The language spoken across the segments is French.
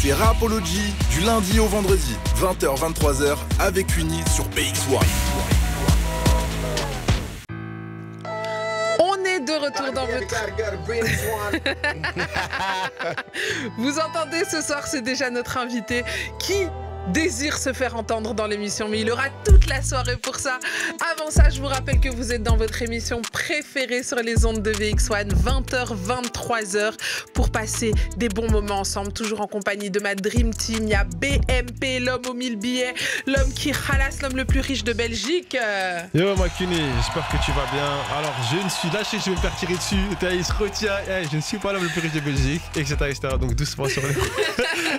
C'est Rapology du lundi au vendredi, 20h-23h avec Uni sur BX1. On est de retour dans votre... Vous entendez ce soir, c'est déjà notre invité qui désire se faire entendre dans l'émission, mais il aura toute la soirée pour ça. Avant ça, je vous rappelle que vous êtes dans votre émission préférée sur les ondes de VX1, 20h, 23h, pour passer des bons moments ensemble, toujours en compagnie de ma Dream Team. Il y a BMP, l'homme aux 1000 billets, l'homme qui ralasse, l'homme le plus riche de Belgique. Yo, Makuni, j'espère que tu vas bien. Alors, je ne suis lâché, je vais me faire tirer dessus. Il se retient, je ne suis pas l'homme le plus riche de Belgique, etc. Donc, doucement sur les...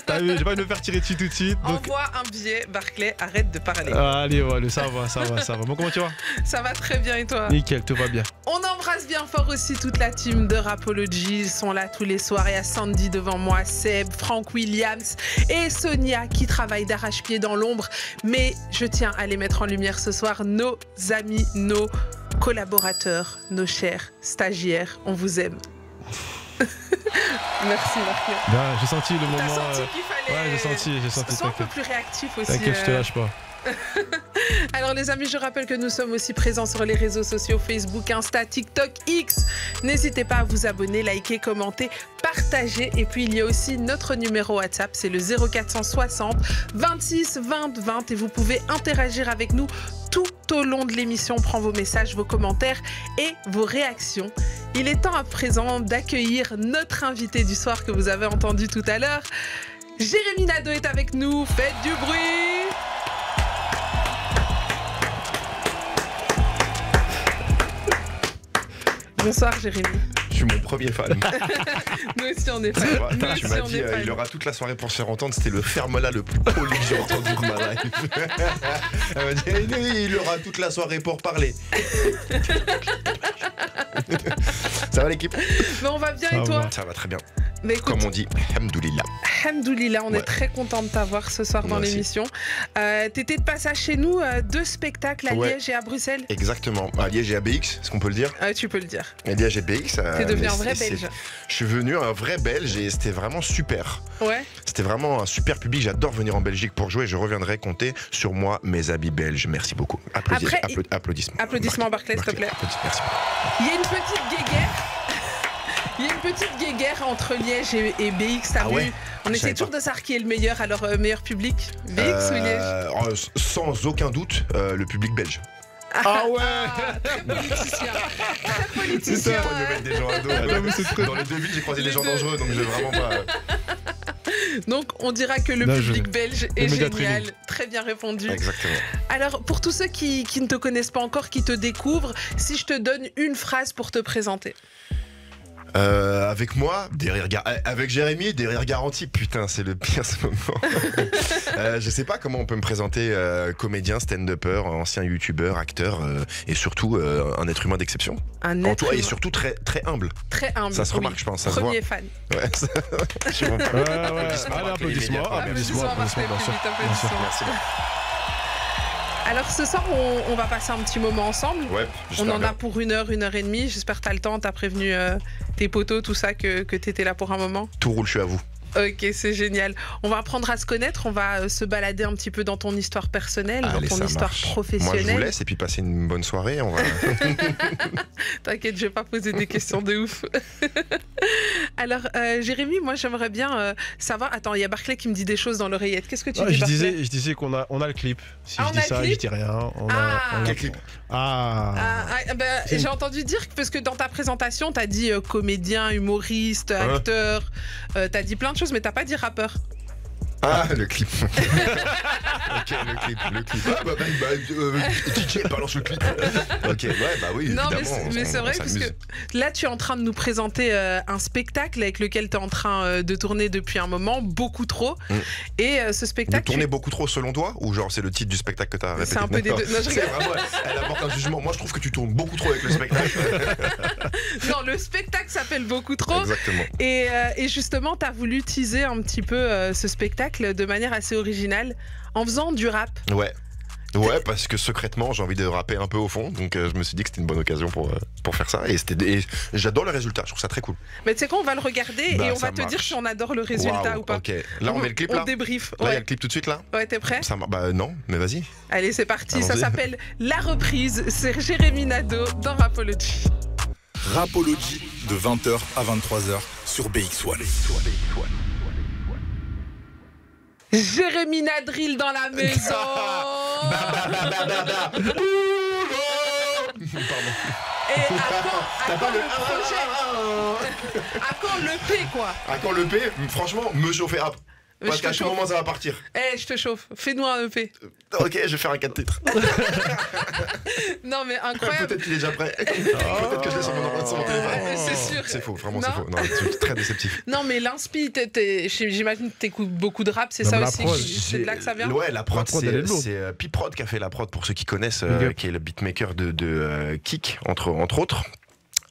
T'as vu, j'ai pas envie de me faire tirer dessus tout de suite. Donc... Envoie un billet, Barclay, arrête de parler. Allez, voilà, ça va. Bon, comment tu vas? Ça va très bien et toi? Nickel, tout va bien. On embrasse bien fort aussi toute la team de Rapology. Ils sont là tous les soirs. Il y a Sandy devant moi, Seb, Frank Williams et Sonia qui travaillent d'arrache-pied dans l'ombre. Mais je tiens à les mettre en lumière ce soir, nos amis, nos collaborateurs, nos chers stagiaires. On vous aime. Merci Marc. J'ai senti le moment. T'as senti qu'il fallait. Ouais, j'ai senti. Sois un peu plus réactif aussi. T'inquiète, je te lâche pas. Alors les amis, je rappelle que nous sommes aussi présents sur les réseaux sociaux Facebook, Insta, TikTok, X. N'hésitez pas à vous abonner, liker, commenter, partager. Et puis il y a aussi notre numéro WhatsApp, c'est le 0460 26 20 20 et vous pouvez interagir avec nous tout au long de l'émission. On prend vos messages, vos commentaires et vos réactions. Il est temps à présent d'accueillir notre invité du soir que vous avez entendu tout à l'heure. Jérémy Nadeau est avec nous, faites du bruit. Bonsoir Jérémy. Je suis mon premier fan. Nous aussi on est fans. Tu m'as dit il aura toute la soirée pour se faire entendre. C'était le ferme-la le plus poli que j'ai entendu de ma life. Elle m'a dit il aura toute la soirée pour parler. Ça va l'équipe? Mais on va bien et toi? Ça va très bien. Mais écoute, comme on dit, hamdoulillah. Hamdoulillah, on est très content de t'avoir ce soir dans l'émission. T'étais de passage chez nous, 2 spectacles à Liège et à Bruxelles. Exactement, à Liège et à BX, est-ce qu'on peut le dire? Tu peux le dire. À Liège et BX. T'es devenu un vrai Belge. Je suis venu un vrai Belge et c'était vraiment super. Ouais. C'était vraiment un super public, j'adore venir en Belgique pour jouer. Je reviendrai compter sur moi, mes amis belges. Merci beaucoup. Applaudissements. Applaudissements Barclay, s'il te plaît. Merci. Il y a une petite guéguerre. Il y a une petite guéguerre entre Liège et BX, t'as vu? On essaie toujours de savoir qui est le meilleur, alors meilleur public, BX ou Liège? Sans aucun doute, le public belge. Ah ouais. Très politicien. Très politicien. C'est ça, me mettre des gens à dos. Dans les 2 villes, j'ai croisé des gens dangereux, donc je vais vraiment pas... Donc on dira que le public belge est génial, très bien répondu. Exactement. Alors pour tous ceux qui ne te connaissent pas encore, qui te découvrent, si je te donne une phrase pour te présenter. Avec moi, avec Jérémy, des rires garantis. Putain, c'est le pire ce moment. Je sais pas comment on peut me présenter comédien, stand-upper, ancien youtubeur, acteur et surtout un être humain d'exception. En toi et surtout très, très humble. Très humble. Ça se remarque, je pense. Ça Premier fan. Ouais, ça... Applaudissements, bien sûr. Merci. Alors ce soir, on va passer un petit moment ensemble. Ouais, on en a pour 1 heure, 1 heure et demie. J'espère que tu as le temps, tu as prévenu tes potos, tout ça, que tu étais là pour un moment. Tout roule, je suis à vous. Ok, c'est génial. On va apprendre à se connaître, on va se balader un petit peu dans ton histoire personnelle, dans ton histoire professionnelle. Moi, je vous laisse et puis passer une bonne soirée. On va... T'inquiète, je vais pas poser des questions de ouf. Alors, Jérémy, moi, j'aimerais bien savoir... Attends, il y a Barclay qui me dit des choses dans l'oreillette. Qu'est-ce que tu dis, Barclay? Je disais qu'on a le clip. Si je dis ça, je dis rien. Quel clip? J'ai entendu dire, parce que dans ta présentation, t'as dit comédien, humoriste, acteur, t'as dit plein de choses, mais t'as pas dit rappeur. Ah, le clip. Ok, le clip. DJ balance le clip. Ok, ouais, bah oui, non, évidemment. Mais c'est vrai, parce que là, tu es en train de nous présenter un spectacle avec lequel tu es en train de tourner depuis un moment, beaucoup trop. Et ce spectacle... De tourner beaucoup trop selon toi? Ou genre c'est le titre du spectacle que tu as répété? C'est un peu des deux. Non, je rigole. Vraiment, elle apporte un jugement. Moi, je trouve que tu tournes beaucoup trop avec le spectacle. Non, le spectacle s'appelle beaucoup trop. Exactement. Et justement, tu as voulu teaser un petit peu ce spectacle de manière assez originale en faisant du rap. Ouais. Ouais, parce que secrètement, j'ai envie de rapper un peu au fond, donc je me suis dit que c'était une bonne occasion pour faire ça. Et j'adore le résultat, je trouve ça très cool. Mais tu sais quoi, on va le regarder et on va te dire si on adore le résultat ou pas. Ok, là on met le clip là. On débrief. Là, il y a le clip tout de suite là. Ouais, t'es prêt? Bah non, mais vas-y. Allez, c'est parti. Allons-y. Ça s'appelle La Reprise. C'est Jérémy Nadeau dans Rapology. Rapology de 20h à 23h sur BX1. Jérémy Nadril dans la maison. Pardon. Et à quand le projet? À quand le P quoi? À quand le P? Franchement, me chauffer up. Parce qu'à tout moment ça va partir. Eh, je te chauffe. Fais-nous un EP. Ok, je vais faire un 4 titres. Non mais incroyable. Peut-être qu'il est déjà prêt. Peut-être que je l'ai sur mon téléphone. C'est sûr. C'est faux, vraiment Non. c'est faux. Non, c'est très déceptif. Non mais l'inspi, j'imagine que t'écoutes beaucoup de rap, c'est Même ça la aussi. prod. C'est de là que ça vient. Ouais, la prod, La prod, elle est lourde. c'est P-Prod qui a fait la prod pour ceux qui connaissent, Big up. qui est le beatmaker de Kik, entre autres.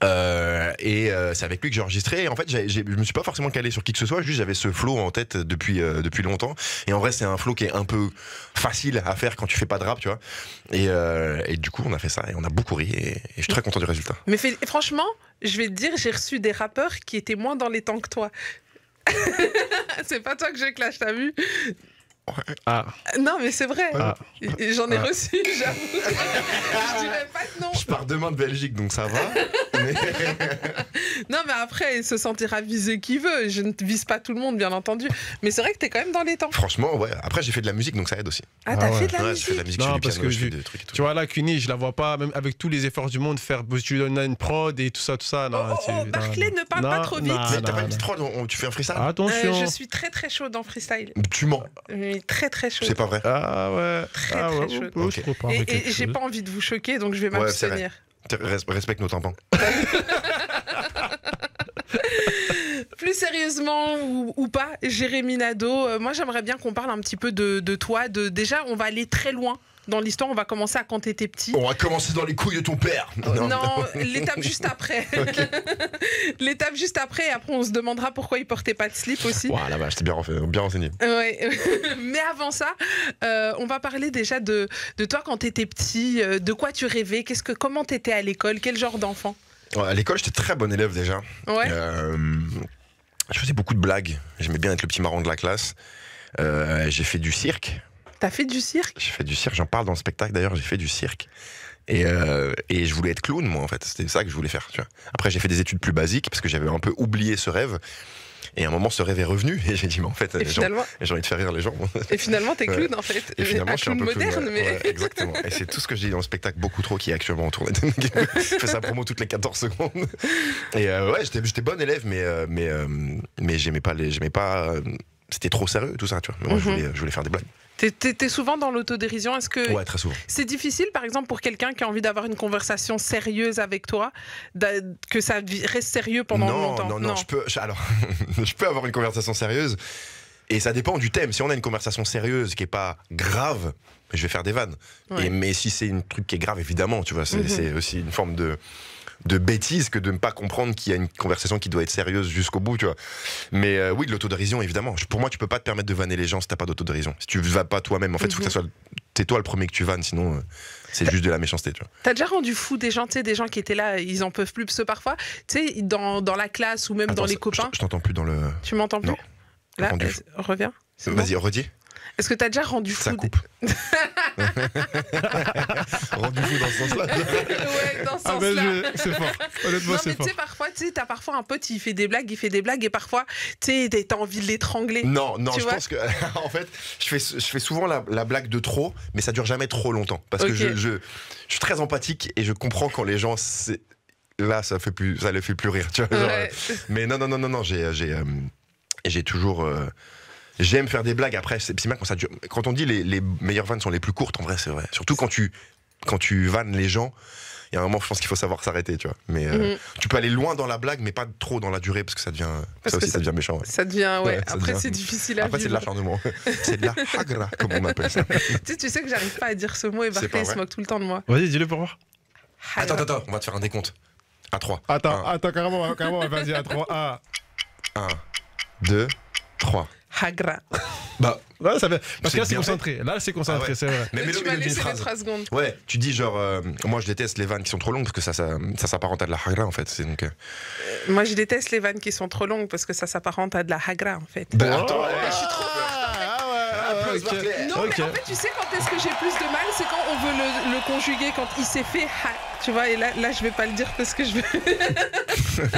C'est avec lui que j'ai enregistré. Et en fait, je me suis pas forcément calé sur qui que ce soit. Juste, j'avais ce flow en tête depuis longtemps. Et en vrai, c'est un flow qui est un peu facile à faire quand tu fais pas de rap, tu vois. Et du coup, on a fait ça et on a beaucoup ri. Et je suis très content du résultat. Mais franchement, je vais te dire, j'ai reçu des rappeurs qui étaient moins dans les temps que toi. C'est pas toi que je clash, t'as vu? Ah, Non, mais c'est vrai. Ah. J'en ai Ah. reçu, j'avoue. Je dirais pas de nom. Je pars demain de Belgique, donc ça va. Mais- Non, mais après, il se sentira visé qui veut. Je ne vise pas tout le monde, bien entendu. Mais c'est vrai que t'es quand même dans les temps. Franchement, ouais. Après, j'ai fait de la musique, donc ça aide aussi. Ah, t'as Ah ouais. fait de la Ouais, je fais de la musique? musique, je Non, fais du parce piano, que je fais j'ai- des trucs et tout. tu vois là, Cuny, je la vois pas, même avec tous les efforts du monde, faire tu lui donnes une prod et tout ça, non. Oh, Barclay, ne parle pas trop vite. Mais t'as pas une petite prod, tu fais un freestyle? Attention. Je suis très très chaude en freestyle. Tu mens, Mais très très chaude. c'est pas vrai. Ah ouais. Très, Ah très ouais, chaude. on peut se préparer quelque Et j'ai chose. pas envie de vous choquer, donc je vais Ouais, c'est m'abstenir. Respecte nos tympans. Plus sérieusement ou pas, Jérémy Nadeau, moi j'aimerais bien qu'on parle un petit peu de toi. Déjà, on va aller très loin dans l'histoire. On va commencer à quand t'étais petit. On va commencer dans les couilles de ton père. Non, l'étape juste après. L'étape juste après, et après on se demandera pourquoi il portait pas de slip aussi. Ouah, la vache, t'es bien renseigné. Ouais. Mais avant ça, on va parler déjà de toi quand t'étais petit, de quoi tu rêvais, comment t'étais à l'école, quel genre d'enfant? Ouais, à l'école, j'étais très bon élève déjà. Ouais. Je faisais beaucoup de blagues. J'aimais bien être le petit marrant de la classe. J'ai fait du cirque. T'as fait du cirque? J'ai fait du cirque, j'en parle dans le spectacle d'ailleurs, j'ai fait du cirque. Et je voulais être clown, moi, en fait. C'était ça que je voulais faire, tu vois. Après, j'ai fait des études plus basiques parce que j'avais un peu oublié ce rêve. Et à un moment, ce rêve est revenu. Et j'ai dit, mais en fait, Et finalement, j'ai envie de faire rire les gens. t'es clown en fait. Et finalement, Un je suis un clown peu moderne, clown, mais. ouais, exactement. Et c'est tout ce que je dis dans le spectacle beaucoup trop qui est actuellement en tournée. Je fais sa promo toutes les 14 secondes. Et ouais, j'étais bon élève, mais j'aimais pas c'était trop sérieux tout ça, tu vois. Mais moi, je voulais faire des blagues. T'es souvent dans l'autodérision. Est-ce que Ouais, très souvent. c'est difficile, par exemple, pour quelqu'un qui a envie d'avoir une conversation sérieuse avec toi, que ça reste sérieux pendant longtemps? Non. Alors, je peux avoir une conversation sérieuse. Et ça dépend du thème. Si on a une conversation sérieuse qui est pas grave, je vais faire des vannes. Ouais. Mais si c'est un truc qui est grave, évidemment, tu vois, c'est aussi une forme de bêtise que de ne pas comprendre qu'il y a une conversation qui doit être sérieuse jusqu'au bout, tu vois. Mais oui, de l'autodérision, évidemment. Pour moi, tu peux pas te permettre de vanner les gens si t'as pas d'autodérision. Si tu vas pas toi-même, en fait, il faut que ça soit t'es toi le premier que tu vannes, sinon c'est juste de la méchanceté, tu vois. T'as déjà rendu fou des gens, tu sais, des gens qui étaient là, ils en peuvent plus, parce que parfois, tu sais, dans la classe ou même Attends, dans les copains. Je t'entends plus dans le. Tu m'entends plus? Non. Là, Rendu fou. reviens. C'est bon. Vas-y, redis. Est-ce que t'as déjà rendu fou Ça coupe. Rendu fou dans ce sens-là. Ouais, dans ce Ah ben sens-là. c'est fort. Honnêtement, Non, c'est mais tu fort. sais, parfois, t'as parfois un pote, il fait des blagues, et parfois, tu sais, t'as envie de l'étrangler. Non, Tu je vois pense que en fait, je fais souvent la blague de trop, mais ça dure jamais trop longtemps parce que Ok. je suis très empathique et je comprends quand les gens là ça les fait plus rire, tu vois. Genre, Ouais. mais non, j'ai toujours j'aime faire des blagues. Après, c'est bien quand ça dure. Quand on dit les meilleures vannes sont les plus courtes, en vrai, c'est vrai. Surtout quand tu vannes les gens. Il y a un moment, je pense qu'il faut savoir s'arrêter, tu vois. Mais tu peux aller loin dans la blague, mais pas trop dans la durée, parce que ça devient, ça devient méchant. Ouais. Ça devient, ouais. Ouais, ça Après, devient- c'est difficile à Après, c'est de vivre. l'acharnement. C'est de la hagra, comme on appelle ça. Tu sais que j'arrive pas à dire ce mot et C'est Barclay pas il se vrai. moque tout le temps de moi. Vas-y, dis-le pour voir. Attends, on va te faire un décompte. À 3. Attends, carrément, vas-y, à 3. 1, 2, 3. Hagra. Bah, Là, ça fait... Parce que là, c'est bien fait. concentré. Là, c'est concentré, Ah ouais. c'est vrai. mais mets-le Tu m'as milieu d'une laissé les phrase. 3 secondes. Ouais, tu dis genre, moi je déteste les vannes qui sont trop longues parce que ça s'apparente à de la hagra en fait. C'est donc. Moi, je déteste les vannes qui sont trop longues parce que ça s'apparente à de la hagra, en fait. Ben, Oh, attends, je suis trop Applause, ok. Barclay. Non, Ok. mais en fait, tu sais quand est-ce que j'ai plus de mal, c'est quand on veut le conjuguer, quand il s'est fait ha, tu vois, et là, je vais pas le dire parce que je veux.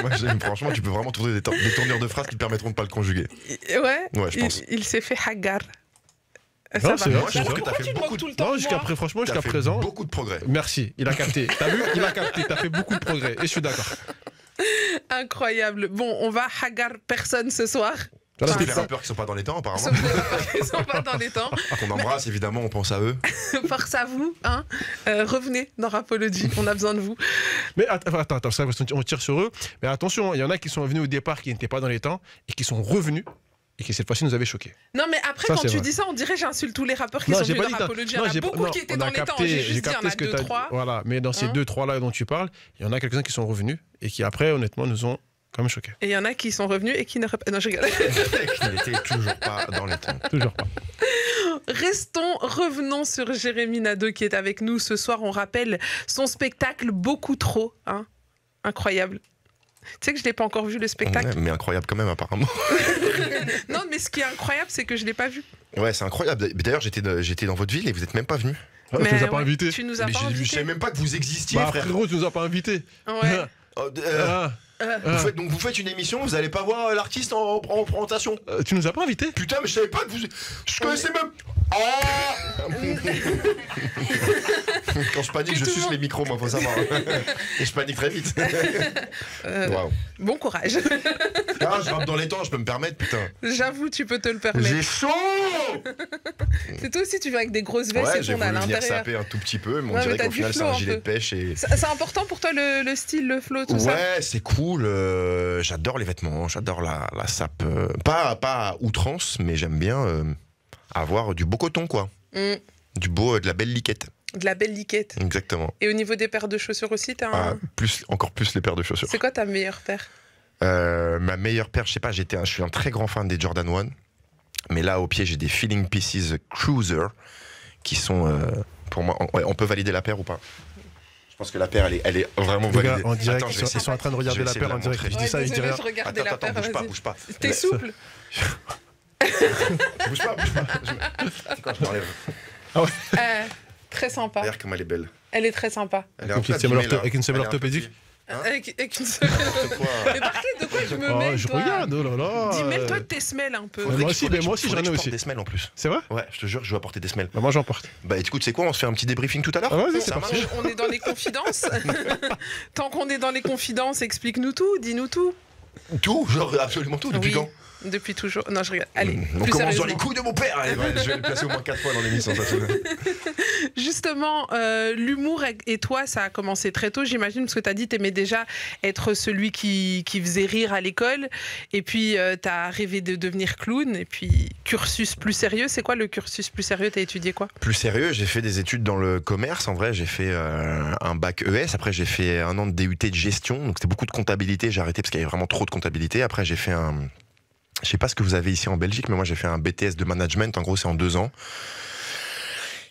Moi, franchement, tu peux vraiment trouver des tournures de phrases qui te permettront de pas le conjuguer. Ouais, Ouais, je pense. il s'est fait hagar. Ça Non, va. c'est vrai, Moi, je c'est trouve vrai. que t'as Pourquoi fait tu te beaucoup moques de tout le temps Non, de jusqu'à moi franchement, T'as jusqu'à fait présent. beaucoup de progrès. Merci, il a capté. T'as vu? Il a capté. T'as fait beaucoup de progrès. Et je suis d'accord. Incroyable. Bon, on va hagar personne ce soir. Voilà, Sauf c'est les ça. rappeurs qui sont pas dans les temps, apparemment. Sauf les rappeurs qui sont pas dans les temps. Qu'on embrasse, évidemment, on pense à eux. Force à vous, hein. Revenez dans Rapology, on a besoin de vous. Mais attends, ça, on tire sur eux. Mais attention, il y en a qui sont venus au départ qui n'étaient pas dans les temps et qui sont revenus et qui cette fois-ci nous avaient choqués. Non, mais après, Ça, quand c'est tu vrai. dis ça, on dirait j'insulte tous les rappeurs qui Non, sont j'ai venus pas dans dit Rapology. Il y non, en a j'ai- beaucoup non, qui étaient on dans a les temps. capté, J'ai j'ai juste dit, il y capté en a ce que 2, t'as dit. 3. Voilà, mais dans ces Hein 2-3 là dont tu parles, il y en a quelques-uns qui sont revenus et qui après, honnêtement, nous ont quand même choqués. Et il y en a qui sont revenus et qui ne... Non, je rigole. Qui n'étaient toujours pas dans les temps. Toujours pas. Revenons sur Jérémy Nadeau qui est avec nous ce soir. On rappelle son spectacle Beaucoup trop. Hein. Incroyable. Tu sais que je l'ai pas encore vu le spectacle. Ouais, mais incroyable quand même, apparemment. Non, mais ce qui est incroyable, c'est que je l'ai pas vu. Ouais, c'est incroyable. D'ailleurs, j'étais dans votre ville et vous êtes même pas venu. Ah, tu Mais nous as pas ouais, invités. Tu nous as Mais pas je invités. savais même pas que vous existiez, Bah, frère. frérot, tu nous as pas invités. Ouais. Ah, Donc vous faites une émission, vous allez pas voir l'artiste en présentation. tu nous as pas invités? Putain, mais je savais pas que vous. Je connaissais même. Ah Quand je panique, Que je tout le suce monde- les micros, moi, faut savoir. Et je panique très vite. Waouh. Bon courage. Ah, je rentre dans les temps, je peux me permettre, putain. J'avoue, tu peux te le permettre. J'ai chaud. C'est toi aussi, tu viens avec des grosses vestes Ouais, et j'ai ton à voulu venir l'intérieur. saper un tout petit peu, mais on Ouais, mais dirait t'as qu'au du final, c'est flow un un gilet peu. de pêche et. C'est important pour toi le style, le flow, tout ça? Ouais, c'est cool. J'adore les vêtements, j'adore la sape. Pas à outrance, mais j'aime bien avoir du beau coton, quoi. Mm. De la belle liquette. De la belle liquette. Exactement. Et au niveau des paires de chaussures aussi, t'as un... Encore plus les paires de chaussures. C'est quoi ta meilleure paire? Ma meilleure paire, je sais pas, je suis un très grand fan des Jordan 1. Mais là, au pied, j'ai des Feeling Pieces Cruiser qui sont, pour moi, on peut valider la paire ou pas? Je pense que la paire, elle est vraiment Les gars, validée. en direct, Attends, je vais ils essayer. sont en train de regarder je vais la essayer de paire en la direct. montrer. Je dis ça, je dis rien. je regardais la paire, Attends, vas-y. bouge pas. T'es souple? Bouge pas. Quand je m'enlève. Très sympa. Regarde comme elle est belle. Elle est très sympa. Elle est Avec un peu une semelle abîmée, là. avec une semelle Elle est un peu orthopédique. petite. Hein Avec une seule... N'importe quoi. Mais par contre, de quoi je me Oh, mêle, je toi? regarde, oh là là. Dis, mêle-toi de tes semelles un peu. Ouais, moi aussi, Faudrait mais moi que aussi, je- j'en ai faudrait que je aussi. porte des semelles en plus. C'est vrai? Ouais, je te jure, je vais apporter des semelles. Bah, moi, j'en porte. Bah écoute, c'est quoi? On se fait un petit débriefing tout à l'heure? Ah, vas-y, c'est Ça parti. marche. On est dans les confidences. Tant qu'on est dans les confidences, explique-nous tout, dis-nous tout. Tout, genre absolument tout. Depuis Oui, quand? depuis toujours. Non, je regarde. Allez, On plus commence dans sérieusement. les coups de mon père. Allez, ouais, je vais le placer au moins 4 fois dans l'émission. Ça, Justement, l'humour et toi, ça a commencé très tôt, j'imagine, parce que tu as dit que tu aimais déjà être celui qui faisait rire à l'école. Et puis, tu as rêvé de devenir clown. Et puis, cursus plus sérieux. C'est quoi le cursus plus sérieux? Tu as étudié quoi? Plus sérieux, j'ai fait des études dans le commerce. En vrai, j'ai fait un bac ES. Après, j'ai fait un an de DUT de gestion. Donc, c'était beaucoup de comptabilité. J'ai arrêté parce qu'il y avait vraiment trop de comptabilité. Après, j'ai fait un. Je sais pas ce que vous avez ici en Belgique, mais moi, j'ai fait un BTS de management. En gros, c'est en 2 ans.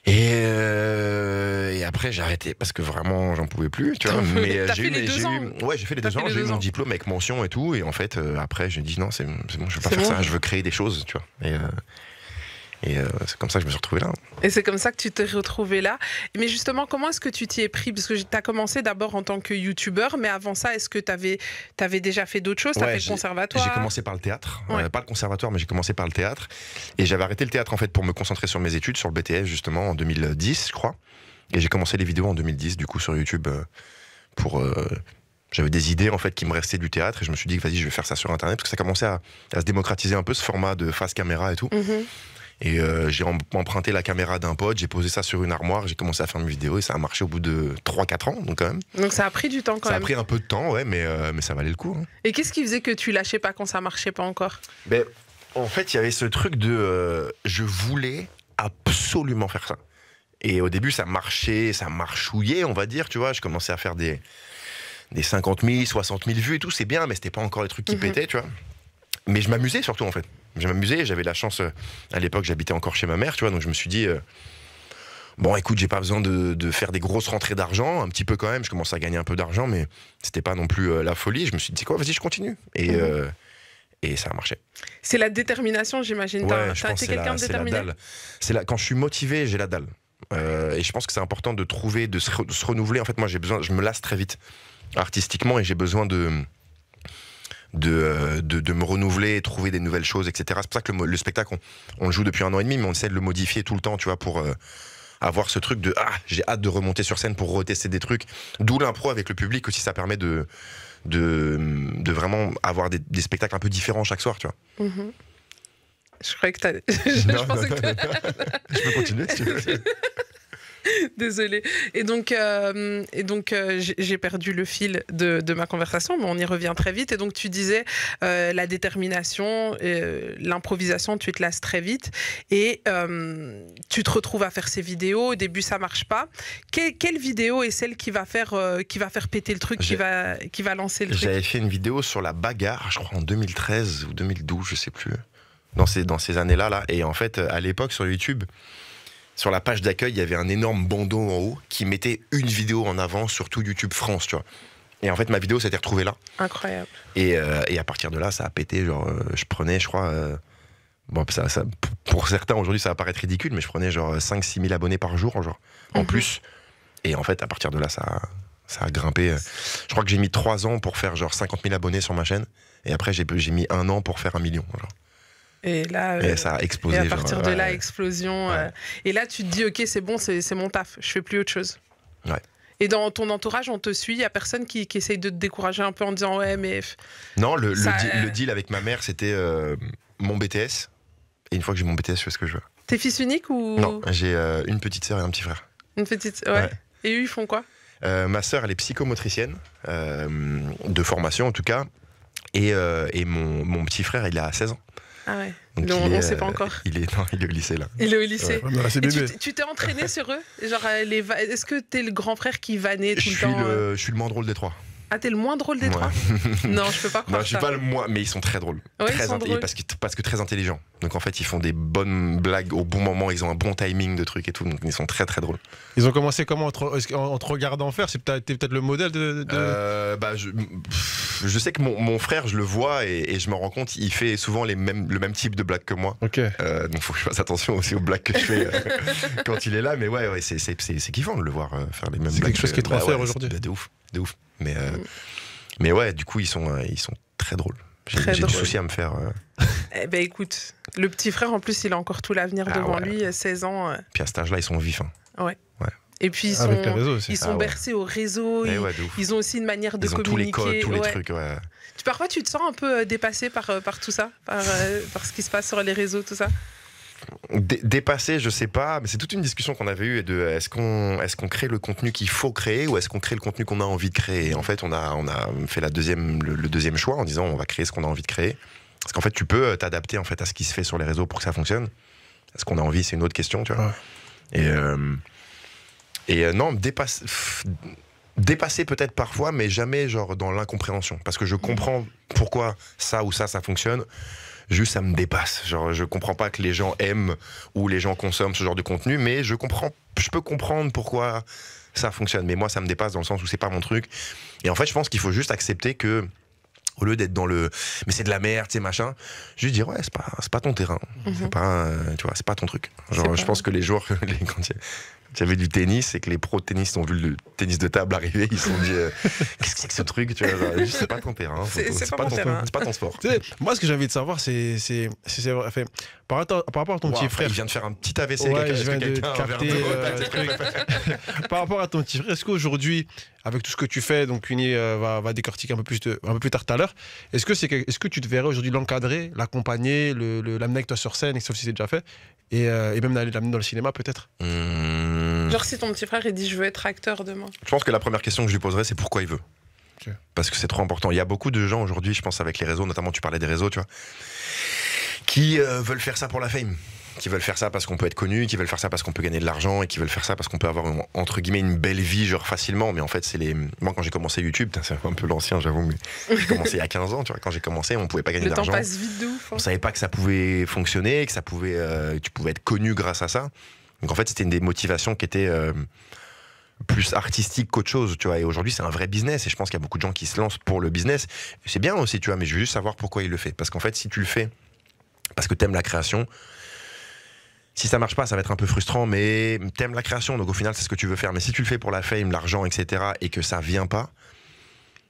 Et après, j'ai arrêté parce que vraiment, j'en pouvais plus. Tu vois. Mais T'as j'ai fait eu, les mais 2 j'ai ans. eu, ouais, j'ai fait les T'as 2 fait ans. les J'ai eu 2 mon ans. diplôme avec mention et tout. Et en fait, après, j'ai dit non, c'est bon, je vais pas C'est faire bon. ça. Je veux créer des choses, tu vois. Et c'est comme ça que je me suis retrouvé là. Et c'est comme ça que tu t'es retrouvé là. Mais justement, comment est-ce que tu t'y es pris? Parce que tu as commencé d'abord en tant que youtubeur, mais avant ça, est-ce que tu avais déjà fait d'autres choses? Tu as Ouais, fait le conservatoire? J'ai commencé par le théâtre, Ouais. pas le conservatoire, mais j'ai commencé par le théâtre. Et j'avais arrêté le théâtre en fait pour me concentrer sur mes études, sur le BTS justement en 2010, je crois. Et j'ai commencé les vidéos en 2010, du coup sur YouTube pour. J'avais des idées en fait qui me restaient du théâtre et je me suis dit que vas-y, je vais faire ça sur Internet parce que ça commençait à se démocratiser un peu ce format de face caméra et tout. Mhm. Et j'ai emprunté la caméra d'un pote, j'ai posé ça sur une armoire, j'ai commencé à faire mes vidéos et ça a marché au bout de 3-4 ans, donc quand même. Donc ça a pris du temps quand Ça a même. pris un peu de temps, ouais, mais ça valait le coup. Hein. Et qu'est-ce qui faisait que tu lâchais pas quand ça marchait pas encore? Ben, en fait, il y avait ce truc de je voulais absolument faire ça. Et au début, ça marchait, ça marchouillait, on va dire, tu vois. Je commençais à faire des 50 000, 60 000 vues et tout, c'est bien, mais c'était pas encore les trucs qui pétaient, tu vois. Mais je m'amusais surtout, en fait. Je m'amusais, j'avais la chance, à l'époque j'habitais encore chez ma mère, tu vois, donc je me suis dit, bon écoute, j'ai pas besoin de faire des grosses rentrées d'argent, un petit peu quand même, je commençais à gagner un peu d'argent, mais c'était pas non plus la folie. Je me suis dit, quoi, vas-y, je continue. Et ça a marché. C'est la détermination, j'imagine. Ouais, je pense t'es que quelqu'un de déterminé. Quand je suis motivé, j'ai la dalle. Et je pense que c'est important de trouver, de se renouveler. En fait, moi, je me lasse très vite artistiquement et j'ai besoin de me renouveler, trouver des nouvelles choses, etc. C'est pour ça que le spectacle, on le joue depuis 1 an et demi, mais on essaie de le modifier tout le temps, tu vois, pour avoir ce truc de j'ai hâte de remonter sur scène pour retester des trucs. D'où l'impro avec le public aussi, ça permet de vraiment avoir des spectacles un peu différents chaque soir, tu vois. Mm-hmm. Je croyais que je pensais que je peux continuer si tu veux. Désolée. Et donc j'ai perdu le fil de ma conversation, mais on y revient très vite. Et donc, tu disais la détermination, l'improvisation, tu te lasses très vite. Et tu te retrouves à faire ces vidéos. Au début, ça marche pas. Quelle vidéo est celle qui va faire péter le truc, qui va lancer le truc? J'avais fait une vidéo sur la bagarre, je crois en 2013 ou 2012, je sais plus. Dans ces années-là. Là. Et en fait, à l'époque, sur YouTube, sur la page d'accueil, il y avait un énorme bandeau en haut qui mettait une vidéo en avant sur tout YouTube France, tu vois. Et en fait, ma vidéo s'était retrouvée là. Incroyable. Et à partir de là, ça a pété. Genre, je prenais, je crois... bon, pour certains, aujourd'hui, ça va paraître ridicule, mais je prenais genre 5-6 000 abonnés par jour, genre, en plus. Et en fait, à partir de là, ça a grimpé. Je crois que j'ai mis 3 ans pour faire genre 50 000 abonnés sur ma chaîne. Et après, j'ai mis 1 an pour faire 1 million. Genre. Et là, et ça a explosé. Et à partir de là, explosion. Ouais. Et là, tu te dis, ok, c'est bon, c'est mon taf, je fais plus autre chose. Ouais. Et dans ton entourage, on te suit, il y a personne qui essaye de te décourager un peu en disant, ouais, mais. Non, le deal avec ma mère, c'était mon BTS. Et une fois que j'ai mon BTS, je fais ce que je veux. T'es fils unique ou? Non, j'ai une petite sœur et un petit frère. Une petite, ouais. Et eux, ils font quoi? Ma sœur, elle est psychomotricienne, de formation en tout cas. Et mon petit frère, il a 16 ans. Ah ouais. Donc on ne sait pas encore. Il est au lycée là. Il est au lycée. Ouais, c'est bébé. Tu t'es entraîné sur eux? Genre, est-ce que t'es le grand frère qui vannait tout le temps? Je suis le moins drôle des 3. Ah, t'es le moins drôle des 3? Non, je peux pas croire. Non, je suis pas le moins, mais ils sont très drôles. Ouais, très drôles. parce que très intelligents. Donc en fait, ils font des bonnes blagues au bon moment, ils ont un bon timing de trucs et tout, donc ils sont très très drôles. Ils ont commencé comment en te regardant faire? T'es peut-être le modèle de... Je sais que mon frère, je le vois et je me rends compte, il fait souvent le même type de blagues que moi. Ok. Donc faut que je fasse attention aussi aux blagues que je fais quand il est là, mais ouais, c'est kiffant de le voir faire les mêmes blagues. C'est quelque chose qui est trop à faire aujourd'hui. De ouf. Mais ouais, du coup, ils sont très drôles. J'ai du souci à me faire. Eh ben écoute, le petit frère, en plus, il a encore tout l'avenir devant lui, 16 ans. Puis à cet âge-là, ils sont vifs. Hein. Ouais. Et puis avec les réseaux aussi. Ils sont bercés au réseau, ils ont aussi une manière de communiquer. Tous les codes, tous les trucs, ouais. Parfois, tu te sens un peu dépassé par tout ça, par ce qui se passe sur les réseaux, tout ça? Dépassé, je sais pas, mais c'est toute une discussion qu'on avait eue de est-ce qu'on crée le contenu qu'il faut créer ou est-ce qu'on crée le contenu qu'on a envie de créer. Et en fait, on a fait le deuxième choix en disant on va créer ce qu'on a envie de créer. Parce qu'en fait, tu peux t'adapter en fait à ce qui se fait sur les réseaux pour que ça fonctionne. Est-ce qu'on a envie, c'est une autre question, tu vois. Ouais. Non, dépasser peut-être parfois, mais jamais genre dans l'incompréhension. Parce que je comprends pourquoi ça ou ça fonctionne. Juste, ça me dépasse. Genre, je comprends pas que les gens aiment ou les gens consomment ce genre de contenu, mais je peux comprendre pourquoi ça fonctionne. Mais moi, ça me dépasse dans le sens où c'est pas mon truc. Et en fait, je pense qu'il faut juste accepter que, au lieu d'être dans le mais c'est de la merde, tu sais, machin, juste dire ouais, c'est pas ton terrain. C'est pas, tu vois, c'est pas ton truc. Genre, je pense que les joueurs, quand il y avait du tennis et que les pros de tennis ont vu le tennis de table arriver, ils se sont dit qu'est-ce que c'est que ce truc, tu vois, juste, c'est pas ton terrain, c'est pas ton sport. Moi, ce que j'ai envie de savoir, c'est par rapport à ton petit frère. Il vient de faire un petit AVC. Ouais, je viens de capter par rapport à ton petit frère, est-ce qu'aujourd'hui, avec tout ce que tu fais, donc Uni va décortiquer un peu plus tard tout à l'heure, est-ce que tu te verrais aujourd'hui l'encadrer, l'accompagner, l'amener avec toi sur scène, sauf si c'est déjà fait, et même l'amener dans le cinéma peut-être? Genre si ton petit frère il dit je veux être acteur demain. Je pense que la première question que je lui poserais, c'est pourquoi il veut. Okay. Parce que c'est trop important. Il y a beaucoup de gens aujourd'hui, je pense avec les réseaux, notamment tu parlais des réseaux, tu vois, qui veulent faire ça pour la fame. qui veulent faire ça parce qu'on peut être connu, qui veulent faire ça parce qu'on peut gagner de l'argent et qui veulent faire ça parce qu'on peut avoir entre guillemets une belle vie genre facilement. Mais en fait, moi quand j'ai commencé YouTube, c'est un peu l'ancien, j'avoue, mais j'ai commencé il y a 15 ans. Tu vois, quand j'ai commencé, on pouvait pas gagner d'argent. Le temps passe vite de ouf. Hein. On savait pas que ça pouvait fonctionner, que tu pouvais être connu grâce à ça. Donc en fait, c'était une des motivations qui était plus artistique qu'autre chose, tu vois. Et aujourd'hui, c'est un vrai business. Et je pense qu'il y a beaucoup de gens qui se lancent pour le business. C'est bien aussi, tu vois. Mais je veux juste savoir pourquoi il le fait. Parce qu'en fait, si tu le fais parce que t'aimes la création, si ça marche pas, ça va être un peu frustrant. Mais t'aimes la création, donc au final, c'est ce que tu veux faire. Mais si tu le fais pour la fame, l'argent, etc., et que ça vient pas,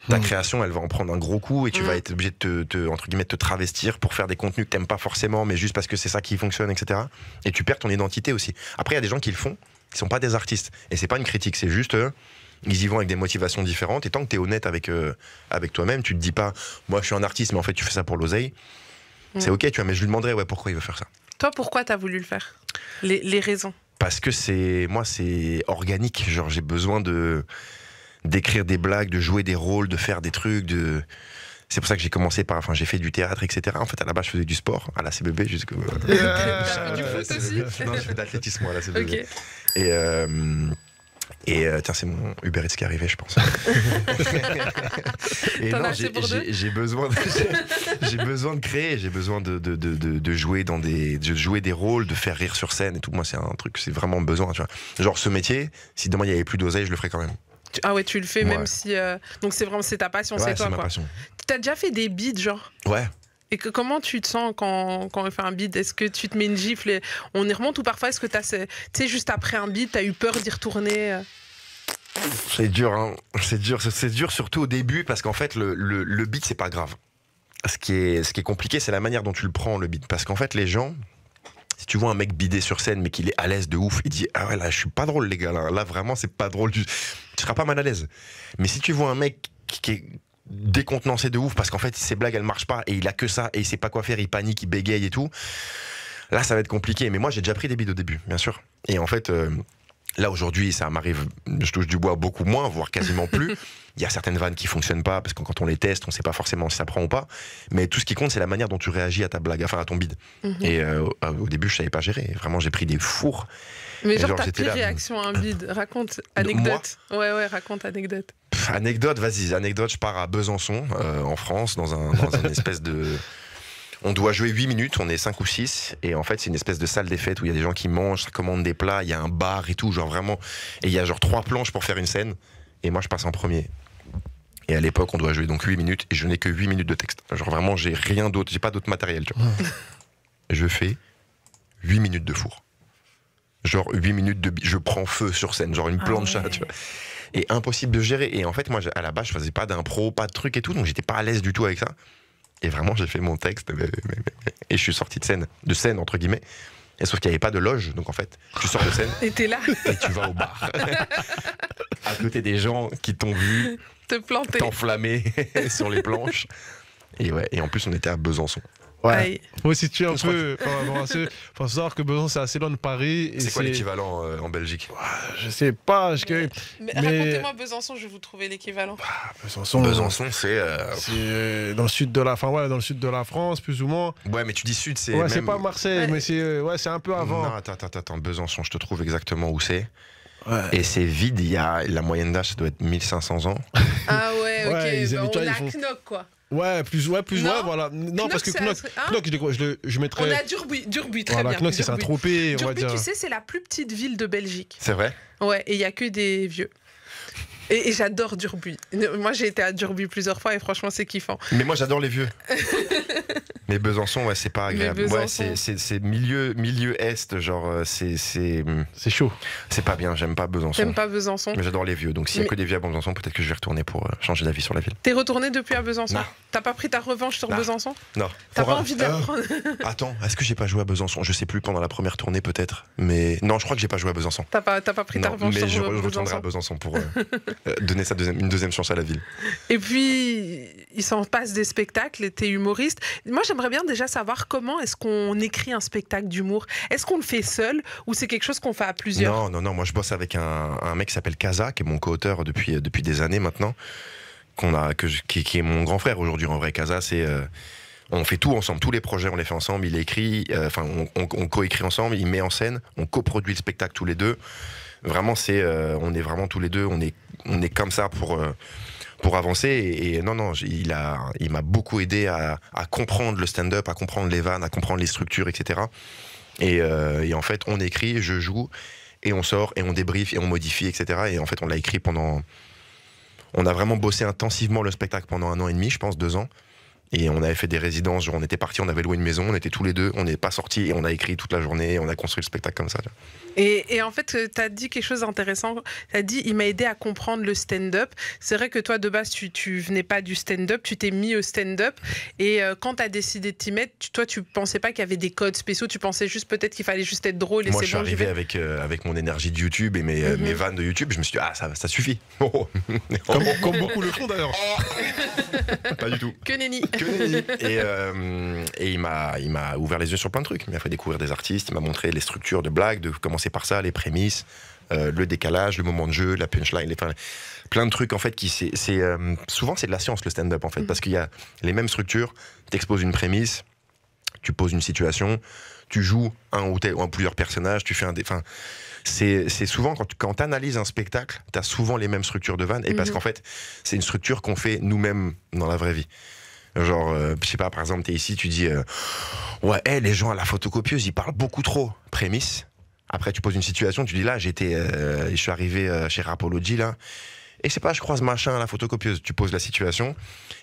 ta création, elle va en prendre un gros coup et tu vas être obligé de entre guillemets, te travestir pour faire des contenus que t'aimes pas forcément, mais juste parce que c'est ça qui fonctionne, etc. Et tu perds ton identité aussi. Après, il y a des gens qui le font, qui sont pas des artistes. Et c'est pas une critique, c'est juste, ils y vont avec des motivations différentes. Et tant que t'es honnête avec toi-même, tu te dis pas, moi je suis un artiste, mais en fait tu fais ça pour l'oseille. C'est ok, tu vois, mais je lui demanderais, pourquoi il veut faire ça. Toi, pourquoi t'as voulu le faire? Les raisons? Parce que c'est organique. Genre, j'ai besoin d'écrire des blagues, de jouer des rôles, de faire des trucs, c'est pour ça que j'ai commencé j'ai fait du théâtre, etc. En fait, à la base, je faisais du sport à la CBB jusqu'au. Du foot aussi? Non, je fais de l'athlétisme à la CBB. Okay. Et tiens, c'est mon Uber Eats qui est arrivé, je pense. Et non, j'ai besoin de créer, j'ai besoin de jouer jouer des rôles, de faire rire sur scène et tout. Moi, c'est un truc, c'est vraiment besoin, tu vois. Genre, ce métier, si demain il y avait plus d'oseille, je le ferais quand même. Ah ouais, tu le fais même si. Donc c'est ta passion, c'est toi, c'est ma quoi. Passion. T'as déjà fait des beats, genre? Ouais. Et comment tu te sens quand on fait un beat? Est-ce que tu te mets une gifle et on y remonte, ou parfois est-ce que tu sais, juste après un beat, t'as eu peur d'y retourner? C'est dur, hein. C'est dur surtout au début parce qu'en fait le beat c'est pas grave. Ce qui est compliqué, c'est la manière dont tu le prends, le beat, parce qu'en fait les gens, si tu vois un mec bider sur scène mais qu'il est à l'aise de ouf, il dit ah ouais, là je suis pas drôle les gars, là vraiment c'est pas drôle, tu seras pas mal à l'aise. Mais si tu vois un mec qui est décontenancé de ouf parce qu'en fait ses blagues elles marchent pas et il a que ça et il sait pas quoi faire, il panique, il bégaye et tout, là ça va être compliqué. Mais moi j'ai déjà pris des bides au début, bien sûr, et en fait là aujourd'hui ça m'arrive, je touche du bois, beaucoup moins, voire quasiment plus. Il y a certaines vannes qui fonctionnent pas parce que quand on les teste on sait pas forcément si ça prend ou pas, mais tout ce qui compte c'est la manière dont tu réagis à ta blague, enfin à ton bide. Et au début je savais pas gérer, vraiment j'ai pris des fours. Mais genre ta pire réaction à un bide, raconte, anecdote. Ouais, raconte anecdote. Anecdote, vas-y, anecdote, je pars à Besançon, en France, dans une espèce de... On doit jouer 8 minutes, on est 5 ou 6, et en fait c'est une espèce de salle des fêtes où il y a des gens qui mangent, ça commande des plats, il y a un bar et tout, genre vraiment, et il y a genre 3 planches pour faire une scène, et moi je passe en premier. Et à l'époque on doit jouer donc 8 minutes, et je n'ai que 8 minutes de texte. Genre vraiment j'ai rien d'autre, j'ai pas d'autre matériel, tu vois. Je fais 8 minutes de four. Genre 8 minutes je prends feu sur scène, genre une plancha, tu vois. Et impossible de gérer. Et en fait, moi, à la base, je faisais pas d'impro, pas de trucs et tout, donc j'étais pas à l'aise du tout avec ça. Et vraiment, j'ai fait mon texte, et je suis sorti de scène, entre guillemets. Et sauf qu'il n'y avait pas de loge, donc en fait, tu sors de scène. Et t'es là. Et tu vas au bar. À côté des gens qui t'ont vu te planter, t'enflammer sur les planches. Et en plus, on était à Besançon. Ouais. Faut situer un peu. Faut savoir que Besançon c'est assez loin de Paris. C'est quoi l'équivalent en Belgique? Je sais pas. Mais racontez-moi Besançon, je vais vous trouver l'équivalent. Besançon, c'est dans le sud de dans le sud de la France, plus ou moins. Ouais, mais tu dis sud, c'est. Ouais, même... c'est pas Marseille, mais c'est un peu avant. Non, attends, Besançon, je te trouve exactement où c'est. Ouais. Et c'est vide, la moyenne d'âge, ça doit être 1500 ans. Ah ouais, ok. On a Knock, quoi. Ouais, voilà. Non, Knock, parce que Knock, je mettrais. On a Durbuy, très bien. Knock, c'est Saint-Tropez, on va dire. Tu sais, c'est la plus petite ville de Belgique. C'est vrai? Ouais, et il y a que des vieux. Et j'adore Durbuy. Moi, j'ai été à Durbuy plusieurs fois et franchement, c'est kiffant. Mais moi, j'adore les vieux. Mais Besançon, ouais, c'est pas agréable. Ouais, c'est milieu est, genre, c'est chaud. C'est pas bien, j'aime pas Besançon. J'aime pas Besançon. Mais j'adore les vieux, donc s'il y a que des vieux à Besançon, peut-être que je vais retourner pour changer d'avis sur la ville. T'es retourné depuis à Besançon? Non. T'as pas pris ta revanche sur Besançon? Non. T'as pas envie de la prendre? Attends, est-ce que j'ai pas joué à Besançon? Je sais plus, pendant la première tournée peut-être. Mais non, je crois que j'ai pas joué à Besançon. T'as pas pris ta revanche sur Besançon? Mais je retournerai à Besançon pour donner une deuxième chance à la ville. Et puis, il s'en passe des spectacles, t'es humoriste. Moi, j'aimerais bien déjà savoir comment est-ce qu'on écrit un spectacle d'humour. Est-ce qu'on le fait seul ou c'est quelque chose qu'on fait à plusieurs? Non, moi je bosse avec un mec qui s'appelle Kaza, qui est mon co-auteur depuis des années maintenant, qui est mon grand frère aujourd'hui. En vrai, Kaza, On fait tout ensemble, tous les projets on les fait ensemble, il écrit, on co-écrit ensemble, il met en scène, on coproduit le spectacle tous les deux. Vraiment, on est vraiment tous les deux, on est comme ça pour avancer. Et non, il m'a beaucoup aidé à comprendre le stand-up, à comprendre les vannes, à comprendre les structures, etc. Et en fait, on écrit, je joue, et on sort, et on débriefe, et on modifie, etc. Et en fait, on l'a écrit on a vraiment bossé intensivement le spectacle pendant 1 an et demi, je pense, 2 ans. Et on avait fait des résidences, genre on était partis, on avait loué une maison, on était tous les deux, on n'est pas sortis et on a écrit toute la journée, et on a construit le spectacle comme ça. Et en fait, tu as dit quelque chose d'intéressant. Tu as dit, il m'a aidé à comprendre le stand-up. C'est vrai que toi, de base, tu venais pas du stand-up, tu t'es mis au stand-up. Et quand tu as décidé de t'y mettre, toi, tu pensais pas qu'il y avait des codes spéciaux, tu pensais juste peut-être qu'il fallait juste être drôle. Et moi, je suis arrivé avec mon énergie de YouTube et mes vannes de YouTube, je me suis dit, ça suffit. Comme beaucoup le font d'ailleurs. Pas du tout. Que nenni. Et il m'a ouvert les yeux sur plein de trucs. Il m'a fait découvrir des artistes, il m'a montré les structures de blagues, de commencer par ça, les prémices, le décalage, le moment de jeu, la punchline, plein de trucs en fait souvent c'est de la science le stand-up en fait, parce qu'il y a les mêmes structures, t'exposes une prémisse, tu poses une situation, tu joues un ou plusieurs personnages, tu fais c'est souvent quand t'analyses un spectacle, t'as souvent les mêmes structures de vannes, et parce qu'en fait c'est une structure qu'on fait nous-mêmes dans la vraie vie. Genre, je sais pas, par exemple, t'es ici, tu dis les gens à la photocopieuse, ils parlent beaucoup trop. Prémisse. Après, tu poses une situation, tu dis là, je suis arrivé chez Rapology, là, et je sais pas, je croise machin à la photocopieuse. Tu poses la situation,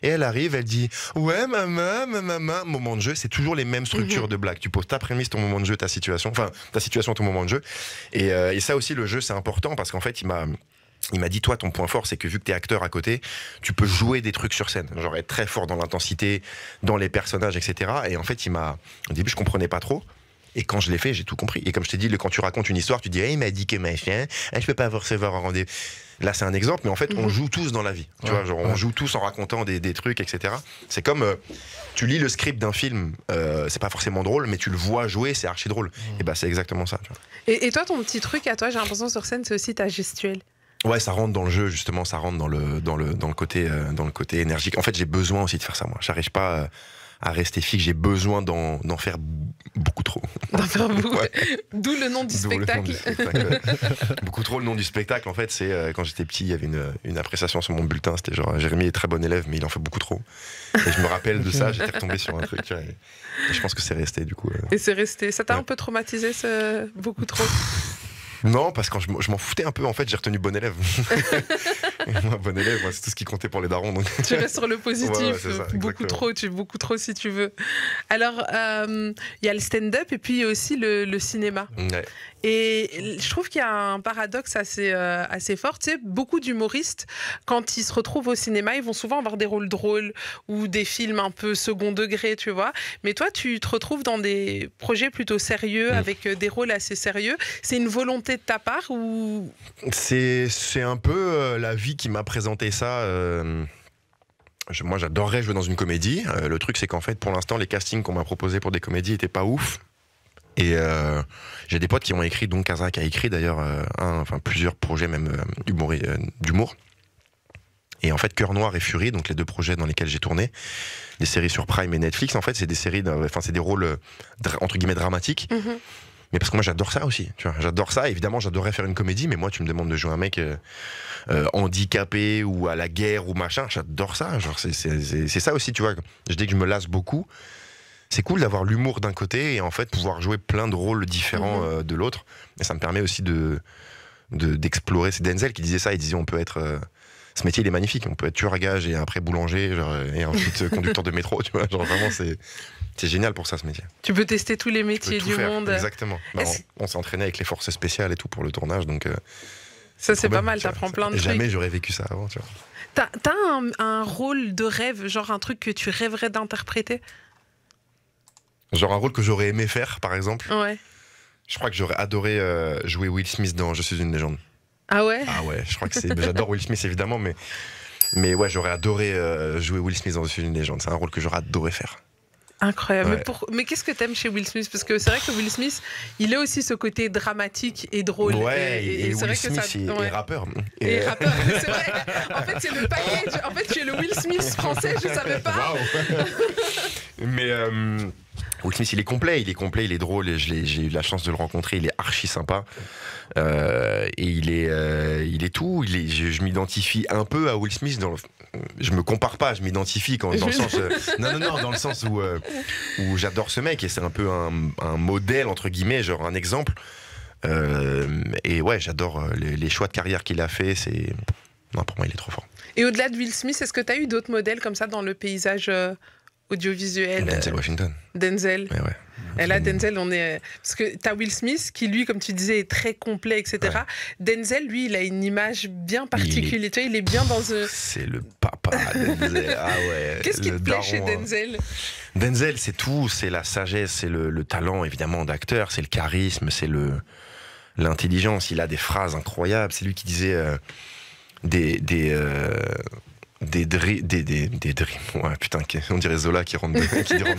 et elle arrive, elle dit ouais, maman, moment de jeu, c'est toujours les mêmes structures de blagues. Tu poses ta prémisse, ton moment de jeu, ta situation, ton moment de jeu. Et ça aussi, le jeu, c'est important, parce qu'en fait, il m'a dit, toi, ton point fort, c'est que vu que t'es acteur à côté, tu peux jouer des trucs sur scène. Genre être très fort dans l'intensité, dans les personnages, etc. Et en fait, au début, je comprenais pas trop. Et quand je l'ai fait, j'ai tout compris. Et comme je t'ai dit, quand tu racontes une histoire, tu dis, il m'a dit que machin, je peux pas vous recevoir en rendez-vous. Là, c'est un exemple, mais en fait, on joue tous dans la vie. Tu vois, genre, on joue tous en racontant des trucs, etc. C'est comme, tu lis le script d'un film, c'est pas forcément drôle, mais tu le vois jouer, c'est archi drôle. Et c'est exactement ça. Tu vois. Et toi, ton petit truc à toi, j'ai l'impression sur scène, c'est aussi ta gestuelle. Ouais, ça rentre dans le jeu, justement, ça rentre dans le côté énergique. En fait, j'ai besoin aussi de faire ça, moi. J'arrive pas à rester fixe, j'ai besoin d'en faire beaucoup trop. D'en faire beaucoup. Ouais. D'où le nom du spectacle. Beaucoup trop, le nom du spectacle, en fait, c'est quand j'étais petit, il y avait une appréciation sur mon bulletin, c'était genre, Jérémy est très bon élève, mais il en fait beaucoup trop. Et je me rappelle de ça, j'étais retombé sur un truc, et je pense que c'est resté, du coup. Et c'est resté. Ça t'a un peu traumatisé, ce beaucoup trop? Non, parce que je m'en foutais un peu, en fait, j'ai retenu bon élève. Moi, bon élève, c'est tout ce qui comptait pour les darons. Donc. Tu restes sur le positif, ça, beaucoup trop si tu veux. Alors, il y a le stand-up et puis il y a aussi le cinéma. Ouais. Et je trouve qu'il y a un paradoxe assez fort. Tu sais, beaucoup d'humoristes, quand ils se retrouvent au cinéma, ils vont souvent avoir des rôles drôles ou des films un peu second degré, tu vois. Mais toi, tu te retrouves dans des projets plutôt sérieux, avec des rôles assez sérieux. C'est une volonté de ta part ou... C'est un peu la vie qui m'a présenté ça. Moi, j'adorerais jouer dans une comédie. Le truc, c'est qu'en fait, pour l'instant, les castings qu'on m'a proposés pour des comédies étaient pas ouf. Et j'ai des potes qui ont écrit, dont Kazak a écrit d'ailleurs plusieurs projets même d'humour. Et en fait, Cœur Noir et Fury, donc les 2 projets dans lesquels j'ai tourné, des séries sur Prime et Netflix, en fait, c'est des séries, c'est des rôles entre guillemets dramatiques. Mais parce que moi j'adore ça aussi, tu vois, j'adore ça. Évidemment, j'adorerais faire une comédie, mais moi tu me demandes de jouer un mec handicapé ou à la guerre ou machin, j'adore ça. Genre c'est ça aussi, tu vois. Je dis que je me lasse beaucoup. C'est cool d'avoir l'humour d'un côté et en fait pouvoir jouer plein de rôles différents de l'autre. Et ça me permet aussi d'explorer. C'est Denzel qui disait ça. Il disait on peut être ce métier il est magnifique. On peut être tueur à gages et après boulanger et ensuite conducteur de métro. Tu vois, genre vraiment c'est génial pour ça, ce métier. Tu peux tester tous les métiers du monde. Exactement. On s'est entraîné avec les forces spéciales et tout pour le tournage, donc... ça, c'est pas mal, t'apprends plein de trucs. Jamais j'aurais vécu ça avant, tu vois. T'as un rôle de rêve, genre un truc que tu rêverais d'interpréter? Genre un rôle que j'aurais aimé faire, par exemple? Ouais. Je crois que j'aurais adoré jouer Will Smith dans Je suis une légende. Ah ouais? Ah ouais, je crois que c'est... J'adore Will Smith, évidemment, mais ouais, j'aurais adoré jouer Will Smith dans Je suis une légende. C'est un rôle que j'aurais adoré faire. Incroyable. Ouais. Mais qu'est-ce que t'aimes chez Will Smith? Parce que c'est vrai que Will Smith, il a aussi ce côté dramatique et drôle. Ouais, et c'est Will vrai Smith que ça, est rappeur. Et rappeur, c'est vrai. En fait, c'est le package. En fait, tu es le Will Smith français, je savais pas. Wow. Mais Will Smith, il est complet, il est drôle. Et j'ai eu la chance de le rencontrer. Il est archi sympa. Et il est tout. Je m'identifie un peu à Will Smith je me compare pas, je m'identifie dans le sens non, dans le sens où j'adore ce mec et c'est un peu un modèle entre guillemets, genre un exemple. Et ouais, j'adore les choix de carrière qu'il a fait. Non, pour moi, il est trop fort. Et au-delà de Will Smith, est-ce que tu as eu d'autres modèles comme ça dans le paysage audiovisuel? Denzel Washington. Denzel. Mais ouais. Et là, Denzel, parce que tu as Will Smith qui, lui, comme tu disais, est très complet, etc. Ouais. Denzel, lui, il a une image bien particulière. Il est bien dans... C'est le papa, Denzel. Ah ouais. Qu'est-ce qui te plaît chez Denzel? Denzel, c'est tout. C'est la sagesse, c'est le talent, évidemment, d'acteur. C'est le charisme, c'est l'intelligence. Il a des phrases incroyables. C'est lui qui disait des dreams. Ouais, putain, on dirait Zola qui rentre qui carrément,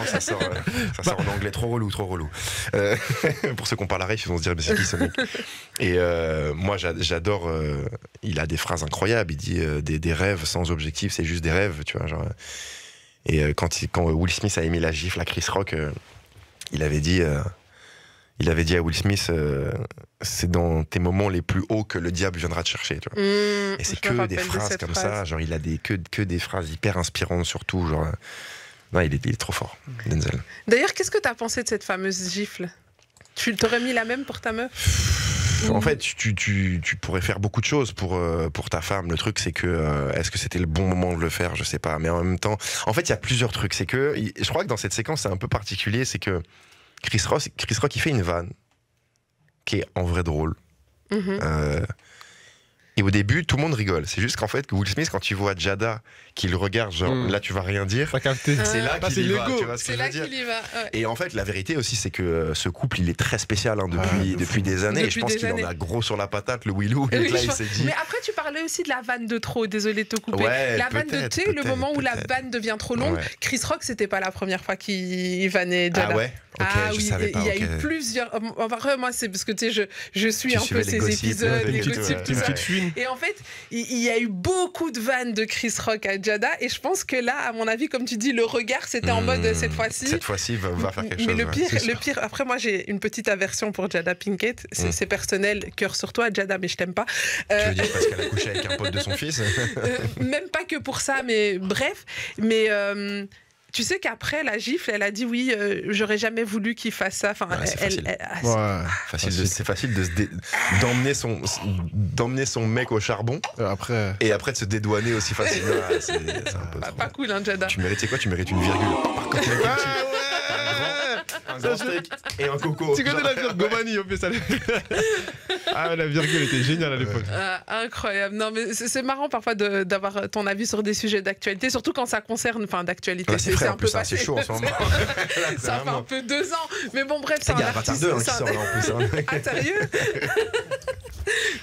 ça sort en anglais. Trop relou. Pour ceux qui ont pas la ref, ils vont se dire, mais c'est qui ce mec? Et moi, j'adore. Il a des phrases incroyables. Il dit des rêves sans objectif, c'est juste des rêves, tu vois. Genre. Et quand Will Smith a émis la gifle à Chris Rock, il avait dit à Will Smith, c'est dans tes moments les plus hauts que le diable viendra te chercher. Tu vois. Et c'est que des phrases comme ça. Genre, il a que des phrases hyper inspirantes, surtout. Genre, non, il est trop fort, Denzel. D'ailleurs, qu'est-ce que tu as pensé de cette fameuse gifle? Tu t'aurais mis la même pour ta meuf? En fait, tu pourrais faire beaucoup de choses pour ta femme. Le truc, c'est que est-ce que c'était le bon moment de le faire? Je sais pas. Mais en même temps, en fait, il y a plusieurs trucs. C'est que je crois que dans cette séquence, c'est un peu particulier. C'est que Chris Rock, il fait une vanne qui est en vrai drôle. Et au début, tout le monde rigole. C'est juste qu'en fait, Will Smith, quand tu vois Jada qui le regarde, genre là, tu vas rien dire. C'est là qu'il y va. Tu vois ce que je veux dire? Ouais. Et en fait, la vérité aussi, c'est que ce couple, il est très spécial depuis des années. Et je pense qu'il en a gros sur la patate, le Willou. Et là, il s'est dit. Mais après, tu parlais aussi de la vanne de trop. Désolé de te couper. Ouais, la vanne de tu sais, le moment où la vanne devient trop longue. Ouais. Chris Rock, c'était pas la première fois qu'il vannait Jada. Ah ouais. Okay, oui, il y a eu plusieurs. Enfin, moi, c'est parce que tu sais, je suis un peu ces épisodes, les gossips, tout ça. Et en fait, il y a eu beaucoup de vannes de Chris Rock à Jada, et je pense que là, à mon avis, comme tu dis, le regard, c'était en mode cette fois-ci. Cette fois-ci, va faire quelque chose. Mais le pire, après, moi, j'ai une petite aversion pour Jada Pinkett. C'est personnel, cœur sur toi, Jada, mais je t'aime pas. Tu veux dire parce qu'elle a couché avec un pote de son fils? Même pas que pour ça, mais bref. Mais. Tu sais qu'après la gifle, elle a dit oui, j'aurais jamais voulu qu'il fasse ça. Enfin, ouais, c'est facile d'emmener son mec au charbon. Et après de se dédouaner aussi facilement. C'est un peu pas cool, hein, Jada. Tu mérites une virgule. Par contre, un grand steak et un coco. Tu connais la virgule Gomani au plus. Ah, la virgule était géniale à l'époque. Incroyable. Non, mais c'est marrant parfois d'avoir ton avis sur des sujets d'actualité, surtout quand ça concerne, enfin d'actualité. C'est un peu passé. C'est chaud en ce moment. Ça fait un peu 2 ans. Mais bon, bref, c'est un artiste. Il y a Avatar 2 qui sort là en plus. Ah, sérieux?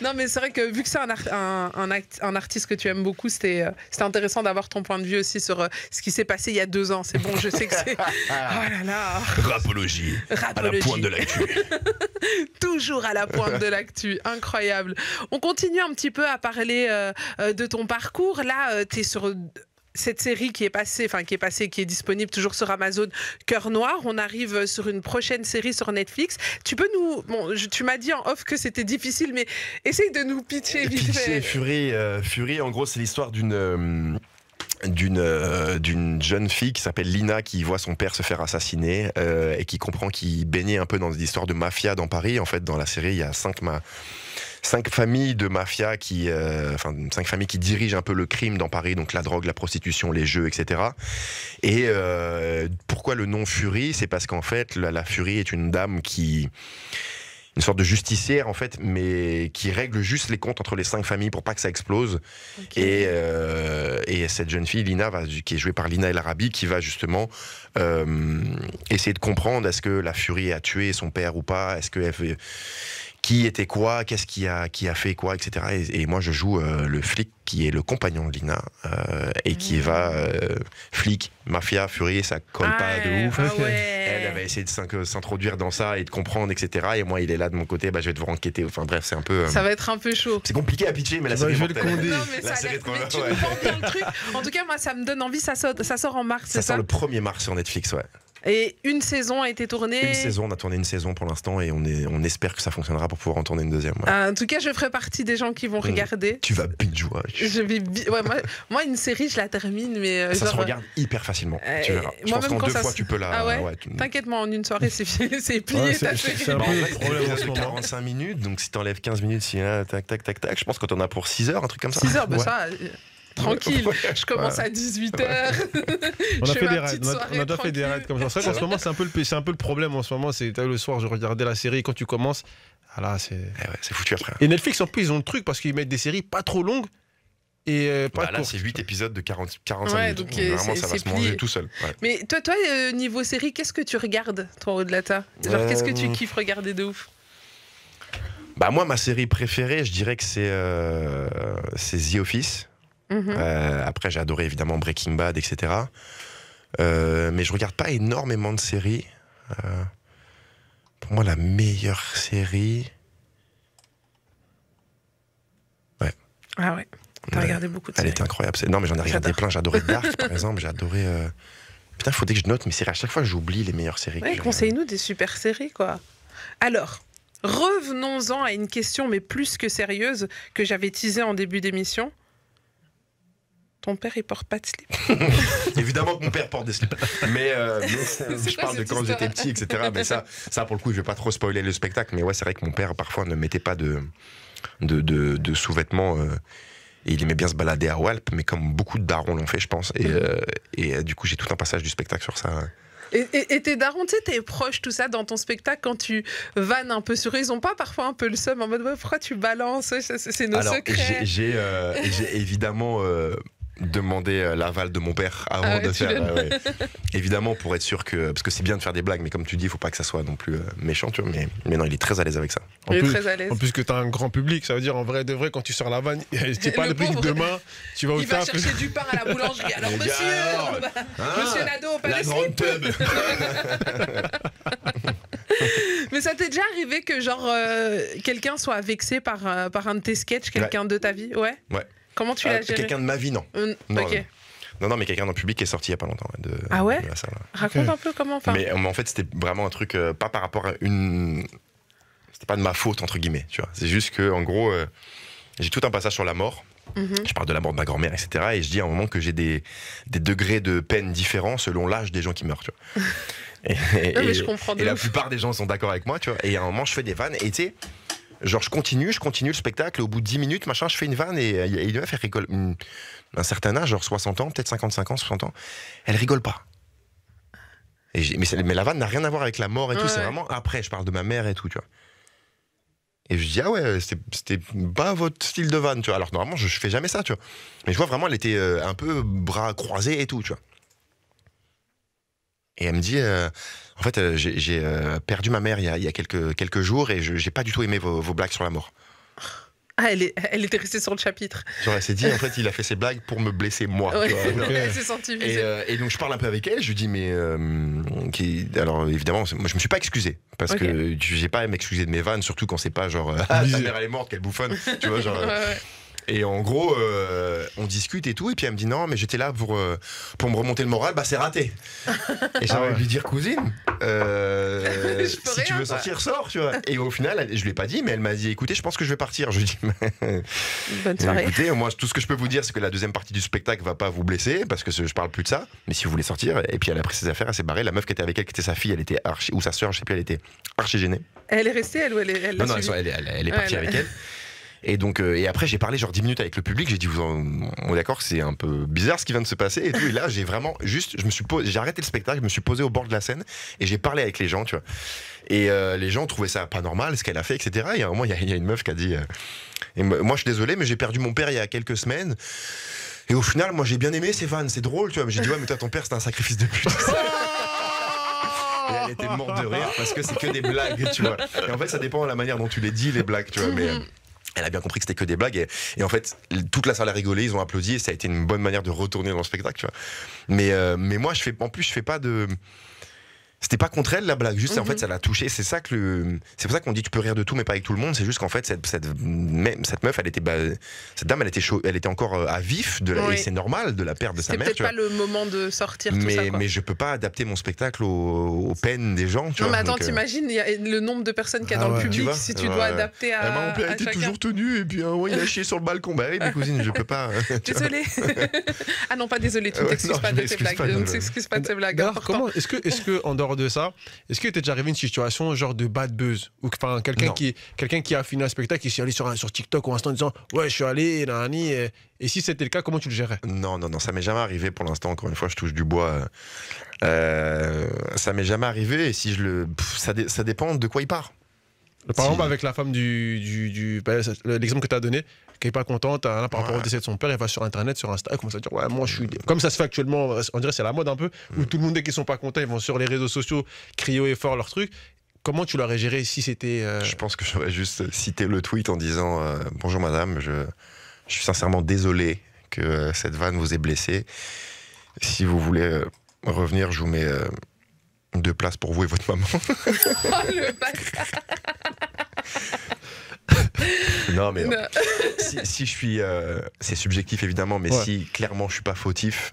Non, mais c'est vrai que vu que c'est un artiste que tu aimes beaucoup, c'était intéressant d'avoir ton point de vue aussi sur ce qui s'est passé il y a 2 ans. C'est bon, je sais que c'est... Oh là là. Rapologie. À la pointe de l'actu. Toujours à la pointe de l'actu. Incroyable. On continue un petit peu à parler de ton parcours. Là, tu es sur... cette série qui est disponible toujours sur Amazon, Cœur Noir. On arrive sur une prochaine série sur Netflix. Tu peux nous... Bon, tu m'as dit en off que c'était difficile, mais essaye de nous pitcher vite fait. Fury, en gros, c'est l'histoire d'une jeune fille qui s'appelle Lina, qui voit son père se faire assassiner et qui comprend qu'il baignait un peu dans des histoires de mafia dans Paris. En fait, dans la série, il y a 5 familles de mafia 5 familles qui dirigent un peu le crime dans Paris, donc la drogue, la prostitution, les jeux, etc. Et pourquoi le nom Fury? C'est parce qu'en fait, la Fury est une dame une sorte de justicière en fait, mais qui règle juste les comptes entre les 5 familles pour pas que ça explose. Okay. Et cette jeune fille, Lina, qui est jouée par Lina El Arabi, qui va justement essayer de comprendre est-ce que la Fury a tué son père ou pas, est-ce que qui était quoi, qu'est-ce qui a fait quoi, etc. Et moi, je joue le flic qui est le compagnon de Lina et qui va flic, mafia, furie, ça colle pas de ouf. Elle va essayer de s'introduire dans ça et de comprendre, etc. Et moi, il est là de mon côté, je vais devoir enquêter. Enfin bref, c'est un peu. Ça va être un peu chaud. C'est compliqué à pitcher, mais la série. Non, mais ça a l'air tu me vends bien le truc. En tout cas, moi, ça me donne envie. Ça sort en mars, c'est ça? Ça sort le 1er mars sur Netflix, ouais. Et une saison a été tournée. On a tourné une saison pour l'instant et on espère que ça fonctionnera pour pouvoir en tourner une deuxième. Ouais. En tout cas, je ferai partie des gens qui vont regarder. Tu vas binge-watch. Moi, une série, je la termine, mais ça se regarde hyper facilement. Tu verras. Je pense qu'en 2 fois, tu peux la. Ah ouais, T'inquiète, moi, en une soirée, c'est plié. C'est un peu le problème en ce moment. 45 minutes, donc si t'enlèves 15 minutes, tac, je pense que t'en as pour 6 heures, un truc comme ça. 6 heures, ça. Tranquille, je commence à 18h. On a fait des raids, on a déjà fait des raids comme ça. C'est vrai qu'en ce moment, c'est un peu le problème en ce moment. C'est le soir, je regardais la série, quand tu commences, c'est foutu après. Et Netflix, en plus, ils ont le truc parce qu'ils mettent des séries pas trop longues et pas là, c'est 8 épisodes de 45 minutes. Donc vraiment, ça va se manger tout seul. Ouais. Mais toi, niveau série, qu'est-ce que tu regardes, toi, Odlata? Genre, qu'est-ce que tu kiffes regarder de ouf? Moi, ma série préférée, je dirais que c'est The Office. Après, j'ai adoré évidemment Breaking Bad, etc. Mais je regarde pas énormément de séries. Pour moi, la meilleure série. Ouais. Ah ouais. T'as regardé beaucoup de séries. Elle était incroyable. Non, mais j'en ai regardé plein. J'ai adoré Dark, par exemple. J'ai adoré. Putain, il faudrait que je note mes séries. À chaque fois, j'oublie les meilleures séries. Ouais, conseille-nous des super séries, quoi. Alors, revenons-en à une question, mais plus que sérieuse, que j'avais teasée en début d'émission. Ton père, il porte pas de slip. Évidemment que mon père porte des slips. Mais je parle de quand j'étais petit, etc. Mais ça, pour le coup, je vais pas trop spoiler le spectacle. Mais ouais, c'est vrai que mon père, parfois, ne mettait pas de sous-vêtements. Et il aimait bien se balader à Walp, mais comme beaucoup de darons l'ont fait, je pense. Et du coup, j'ai tout un passage du spectacle sur ça. Et tes darons, tu sais, tes proches, tout ça, dans ton spectacle, quand tu vannes un peu sur eux, ils ont pas parfois un peu le seum en mode pourquoi tu balances? C'est nos secrets. J'ai évidemment demandé l'aval de mon père avant de faire. Évidemment, pour être sûr que. Parce que c'est bien de faire des blagues, mais comme tu dis, il faut pas que ça soit non plus méchant, tu vois. Mais non, il est très à l'aise avec ça. En plus que tu as un grand public, ça veut dire en vrai de vrai, quand tu sors la vanne, c'est pas le public demain, tu vas au taf. Il va chercher du pain à la boulangerie. Alors, monsieur Nadeau, pas la grande pub. Mais ça t'est déjà arrivé que genre quelqu'un soit vexé par un de tes sketchs, quelqu'un de ta vie? Ouais. Comment tu l'as géré? Quelqu'un de ma vie, non. Ok. Non, mais quelqu'un dans le public qui est sorti il y a pas longtemps. Ah ouais? De la salle. Raconte un peu comment. Mais en fait, c'était vraiment un truc pas par rapport à une. C'était pas de ma faute entre guillemets, tu vois. C'est juste que en gros, j'ai tout un passage sur la mort. Je parle de la mort de ma grand-mère, etc. Et je dis à un moment que j'ai des degrés de peine différents selon l'âge des gens qui meurent, tu vois. Mais je comprends. Et la plupart des gens sont d'accord avec moi, tu vois. Et à un moment, je fais des vannes et tu sais. Genre je continue le spectacle, et au bout de 10 minutes, machin, je fais une vanne et il doit faire rigole. Un certain âge, genre 60 ans, peut-être 55 ans, 60 ans, elle rigole pas. Mais la vanne n'a rien à voir avec la mort et tout, c'est vraiment après, je parle de ma mère et tout, tu vois. Et je dis, ah ouais, c'était pas votre style de vanne, tu vois. Alors normalement, je fais jamais ça, tu vois. Mais je vois vraiment, elle était un peu bras croisés et tout, tu vois. Et elle me dit, en fait, j'ai perdu ma mère il y a quelques jours et j'ai pas du tout aimé vos blagues sur la mort. Ah, elle était restée sur le chapitre. Genre, elle s'est dit, en fait, il a fait ses blagues pour me blesser moi. Ouais. Elle s'est sentie visée. Et donc, je parle un peu avec elle, je lui dis, mais. Alors, évidemment, moi, je me suis pas excusé. Parce que j'ai pas à m'excuser de mes vannes, surtout quand c'est pas genre, ta mère elle est morte, quelle bouffonne. Tu vois, genre. Et en gros, on discute et tout, et puis elle me dit non, mais j'étais là pour me remonter le moral, c'est raté. Et j'ai envie de lui dire, cousine, si tu veux sortir, sors, tu vois. Et au final, je lui ai pas dit, mais elle m'a dit, écoutez, je pense que je vais partir. Je lui ai dit, bonne soirée. Écoutez, moi, tout ce que je peux vous dire, c'est que la deuxième partie du spectacle va pas vous blesser, parce que je parle plus de ça, mais si vous voulez sortir, et puis elle a pris ses affaires, elle s'est barrée. La meuf qui était avec elle, qui était sa fille, elle était ou sa soeur, je sais plus, elle était archi gênée. Elle est restée, elle, ou elle est Non, elle est partie avec elle. Et donc, et après, j'ai parlé genre 10 minutes avec le public. J'ai dit, on est d'accord que c'est un peu bizarre ce qui vient de se passer et tout. Et là, j'ai vraiment juste, j'ai arrêté le spectacle, je me suis posé au bord de la scène et j'ai parlé avec les gens, tu vois. Et les gens trouvaient ça pas normal, ce qu'elle a fait, etc. Et à un moment, il y a une meuf qui a dit, moi, je suis désolé, mais j'ai perdu mon père il y a quelques semaines. Et au final, moi, j'ai bien aimé ces vannes, c'est drôle, tu vois. Mais j'ai dit, ouais, mais toi, ton père, c'était un sacrifice de pute. Et elle était morte de rire parce que c'est que des blagues, tu vois. Et en fait, ça dépend de la manière dont tu les dis, les blagues, tu vois. Mais elle a bien compris que c'était que des blagues. Et en fait, toute la salle a rigolé, ils ont applaudi et ça a été une bonne manière de retourner dans le spectacle, tu vois. Mais moi, je fais pas de. C'était pas contre elle la blague, juste en fait ça l'a touché. C'est pour ça qu'on dit tu peux rire de tout mais pas avec tout le monde. C'est juste qu'en fait cette meuf, cette dame, elle était encore à vif et c'est normal de la perte de sa mère. C'est peut-être pas le moment de sortir tout ça. Mais je peux pas adapter mon spectacle aux peines des gens. Tu non vois, mais attends, t'imagines le nombre de personnes qu'il y a dans le public, tu vois, si tu dois adapter à. Mon père était toujours tenu et puis il a chié sur le balcon. Bah oui, mes cousines, je peux pas. Désolé. Ah non, pas désolé, tu t'excuses pas de tes blagues. Ne t'excuses pas de tes blagues. Alors comment est-ce que en dehors de ça, est-ce que t'es déjà arrivé une situation genre de bad buzz ou enfin quelqu'un qui a fini un spectacle qui s'est allé sur TikTok ou Insta en disant ouais je suis allé nani et si c'était le cas comment tu le gérais? Non, ça m'est jamais arrivé pour l'instant. Encore une fois, je touche du bois. Ça m'est jamais arrivé et si ça dépend de quoi il part. Par exemple, avec la femme l'exemple que tu as donné, qui n'est pas contente par rapport au décès de son père, elle va sur Internet, sur Insta, elle commence à dire ouais, moi je suis. Comme ça se fait actuellement, on dirait c'est la mode un peu, où tout le monde, dès qu'ils sont pas contents, ils vont sur les réseaux sociaux crier haut et fort leur truc. Comment tu l'aurais géré si c'était. Je pense que j'aurais juste cité le tweet en disant bonjour madame, je suis sincèrement désolé que cette vanne vous ait blessé. Si vous voulez revenir, je vous mets 2 places pour vous et votre maman. Oh le bâtard. Non mais si je suis c'est subjectif évidemment mais si clairement je suis pas fautif,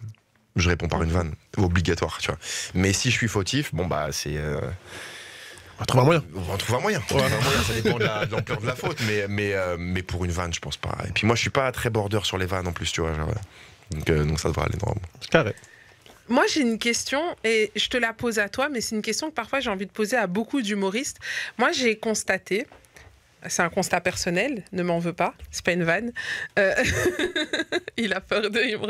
je réponds par une vanne obligatoire, tu vois. Mais si je suis fautif, bon bah c'est on va trouver un moyen. On va trouver un moyen. Ça dépend de l'ampleur de la faute mais pour une vanne, je pense pas. Et puis moi je suis pas très border sur les vannes en plus, tu vois, genre, donc ça devrait aller normalement. C'est carré. Moi, j'ai une question et je te la pose à toi, mais c'est une question que parfois j'ai envie de poser à beaucoup d'humoristes. Moi, j'ai constaté, c'est un constat personnel, ne m'en veux pas, c'est pas une vanne. Il a peur de rire.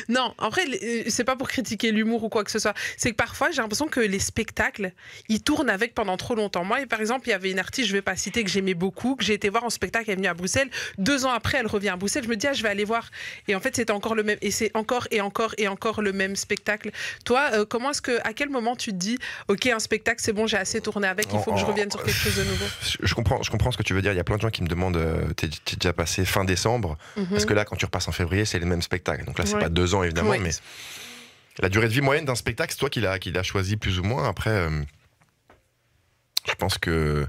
Non, en vrai, c'est pas pour critiquer l'humour ou quoi que ce soit. C'est que parfois, j'ai l'impression que les spectacles, ils tournent avec pendant trop longtemps. Moi, par exemple, il y avait une artiste, je vais pas citer, que j'aimais beaucoup, que j'ai été voir en spectacle, elle est venue à Bruxelles. 2 ans après, elle revient à Bruxelles. Je me dis, je vais aller voir. Et en fait, c'était encore le même. Et c'est encore et encore et encore le même spectacle. Toi, à quel moment tu te dis, ok, un spectacle, c'est bon, j'ai assez tourné avec, il faut que je revienne sur quelque chose de nouveau? Je comprends ce que tu veux dire. Il y a plein de gens qui me demandent, t'es déjà passé fin décembre, parce que là, quand tu repasses en février, c'est les mêmes spectacles. Donc là, c'est pas 2 ans évidemment, mais la durée de vie moyenne d'un spectacle, c'est toi qui l'as choisi plus ou moins. Après, je pense que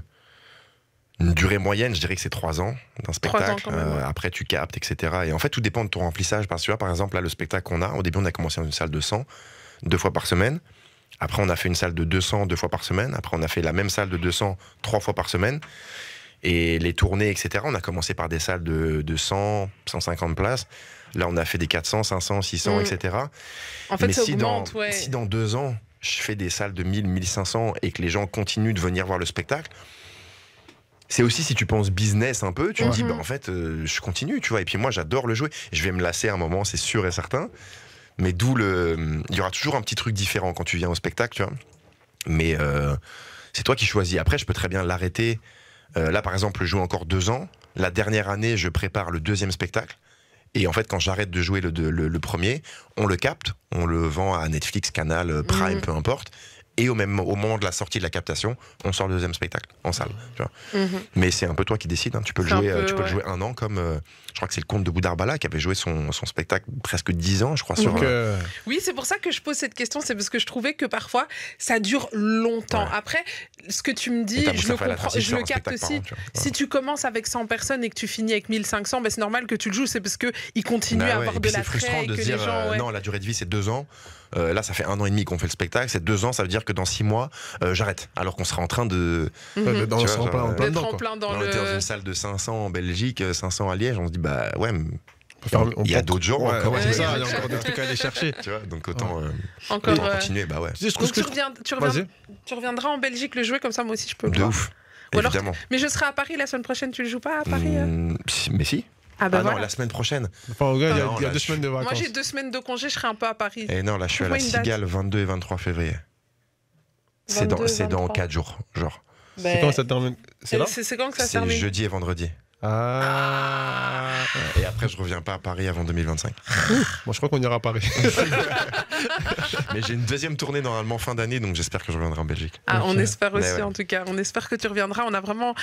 une durée moyenne, je dirais que c'est 3 ans d'un spectacle. 3 ans quand même, après, tu captes, etc. Et en fait, tout dépend de ton remplissage. Parce que là, par exemple, là, le spectacle qu'on a, au début, on a commencé dans une salle de 100, 2 fois par semaine. Après, on a fait une salle de 200, 2 fois par semaine. Après, on a fait la même salle de 200, 3 fois par semaine. Et les tournées, etc., on a commencé par des salles de 100, 150 places. Là, on a fait des 400, 500, 600, etc. En fait, mais ça augmente, si dans 2 ans, je fais des salles de 1000, 1500 et que les gens continuent de venir voir le spectacle, c'est aussi si tu penses business un peu, tu te dis, bah, en fait, je continue, tu vois. Et puis moi, j'adore le jouer. Je vais me lasser à un moment, c'est sûr et certain. Mais il y aura toujours un petit truc différent quand tu viens au spectacle, tu vois. Mais c'est toi qui choisis. Après, je peux très bien l'arrêter. Là, par exemple, je joue encore 2 ans. La dernière année, je prépare le 2e spectacle. Et en fait, quand j'arrête de jouer le premier, on le capte, on le vend à Netflix, Canal, Prime, peu importe. Et au moment de la sortie de la captation, on sort le 2e spectacle en salle. Tu vois. Mais c'est un peu toi qui décides. Hein. Tu peux le jouer 1 an, comme je crois que c'est le Comte de Boudarbala qui avait joué son spectacle presque 10 ans, je crois. Oui, c'est pour ça que je pose cette question. C'est parce que je trouvais que parfois ça dure longtemps. Ouais. Après, ce que tu me dis, je le comprends, je le capte aussi. Si tu commences avec 100 personnes et que tu finis avec 1500, ben c'est normal que tu le joues. C'est parce qu'il continue à avoir de l'attrait. C'est frustrant de se dire non, la durée de vie c'est 2 ans. Là, ça fait 1 an et demi qu'on fait le spectacle. C'est 2 ans, ça veut dire que dans 6 mois, j'arrête. Alors qu'on sera en train de. D'être en plein dans on était dans une salle de 500 en Belgique, 500 à Liège. On se dit, bah ouais, il y a d'autres gens. C'est ça, il y a encore des trucs à aller chercher. Tu vois, donc autant continuer. Bah ouais. Donc tu reviendras en Belgique le jouer, comme ça, moi aussi, je peux le de ouf. Évidemment. Mais je serai à Paris la semaine prochaine. Tu le joues pas à Paris Mais si. Ah bah non, la semaine prochaine. Enfin, il y a 2 semaines de vacances. Moi, j'ai 2 semaines de congé, je serai un peu à Paris. Et non, là, je suis à la Cigale 22 et 23 février. C'est dans 4 jours, genre. C'est quand ça termine? C'est quand que ça termine? C'est jeudi et vendredi. Ah. Et après, je reviens pas à Paris avant 2025. Moi, je crois qu'on ira à Paris. Mais j'ai une deuxième tournée normalement fin d'année, donc j'espère que je reviendrai en Belgique. Ah, Ok. on espère aussi, Ouais. en tout cas. On espère que tu reviendras. On a vraiment.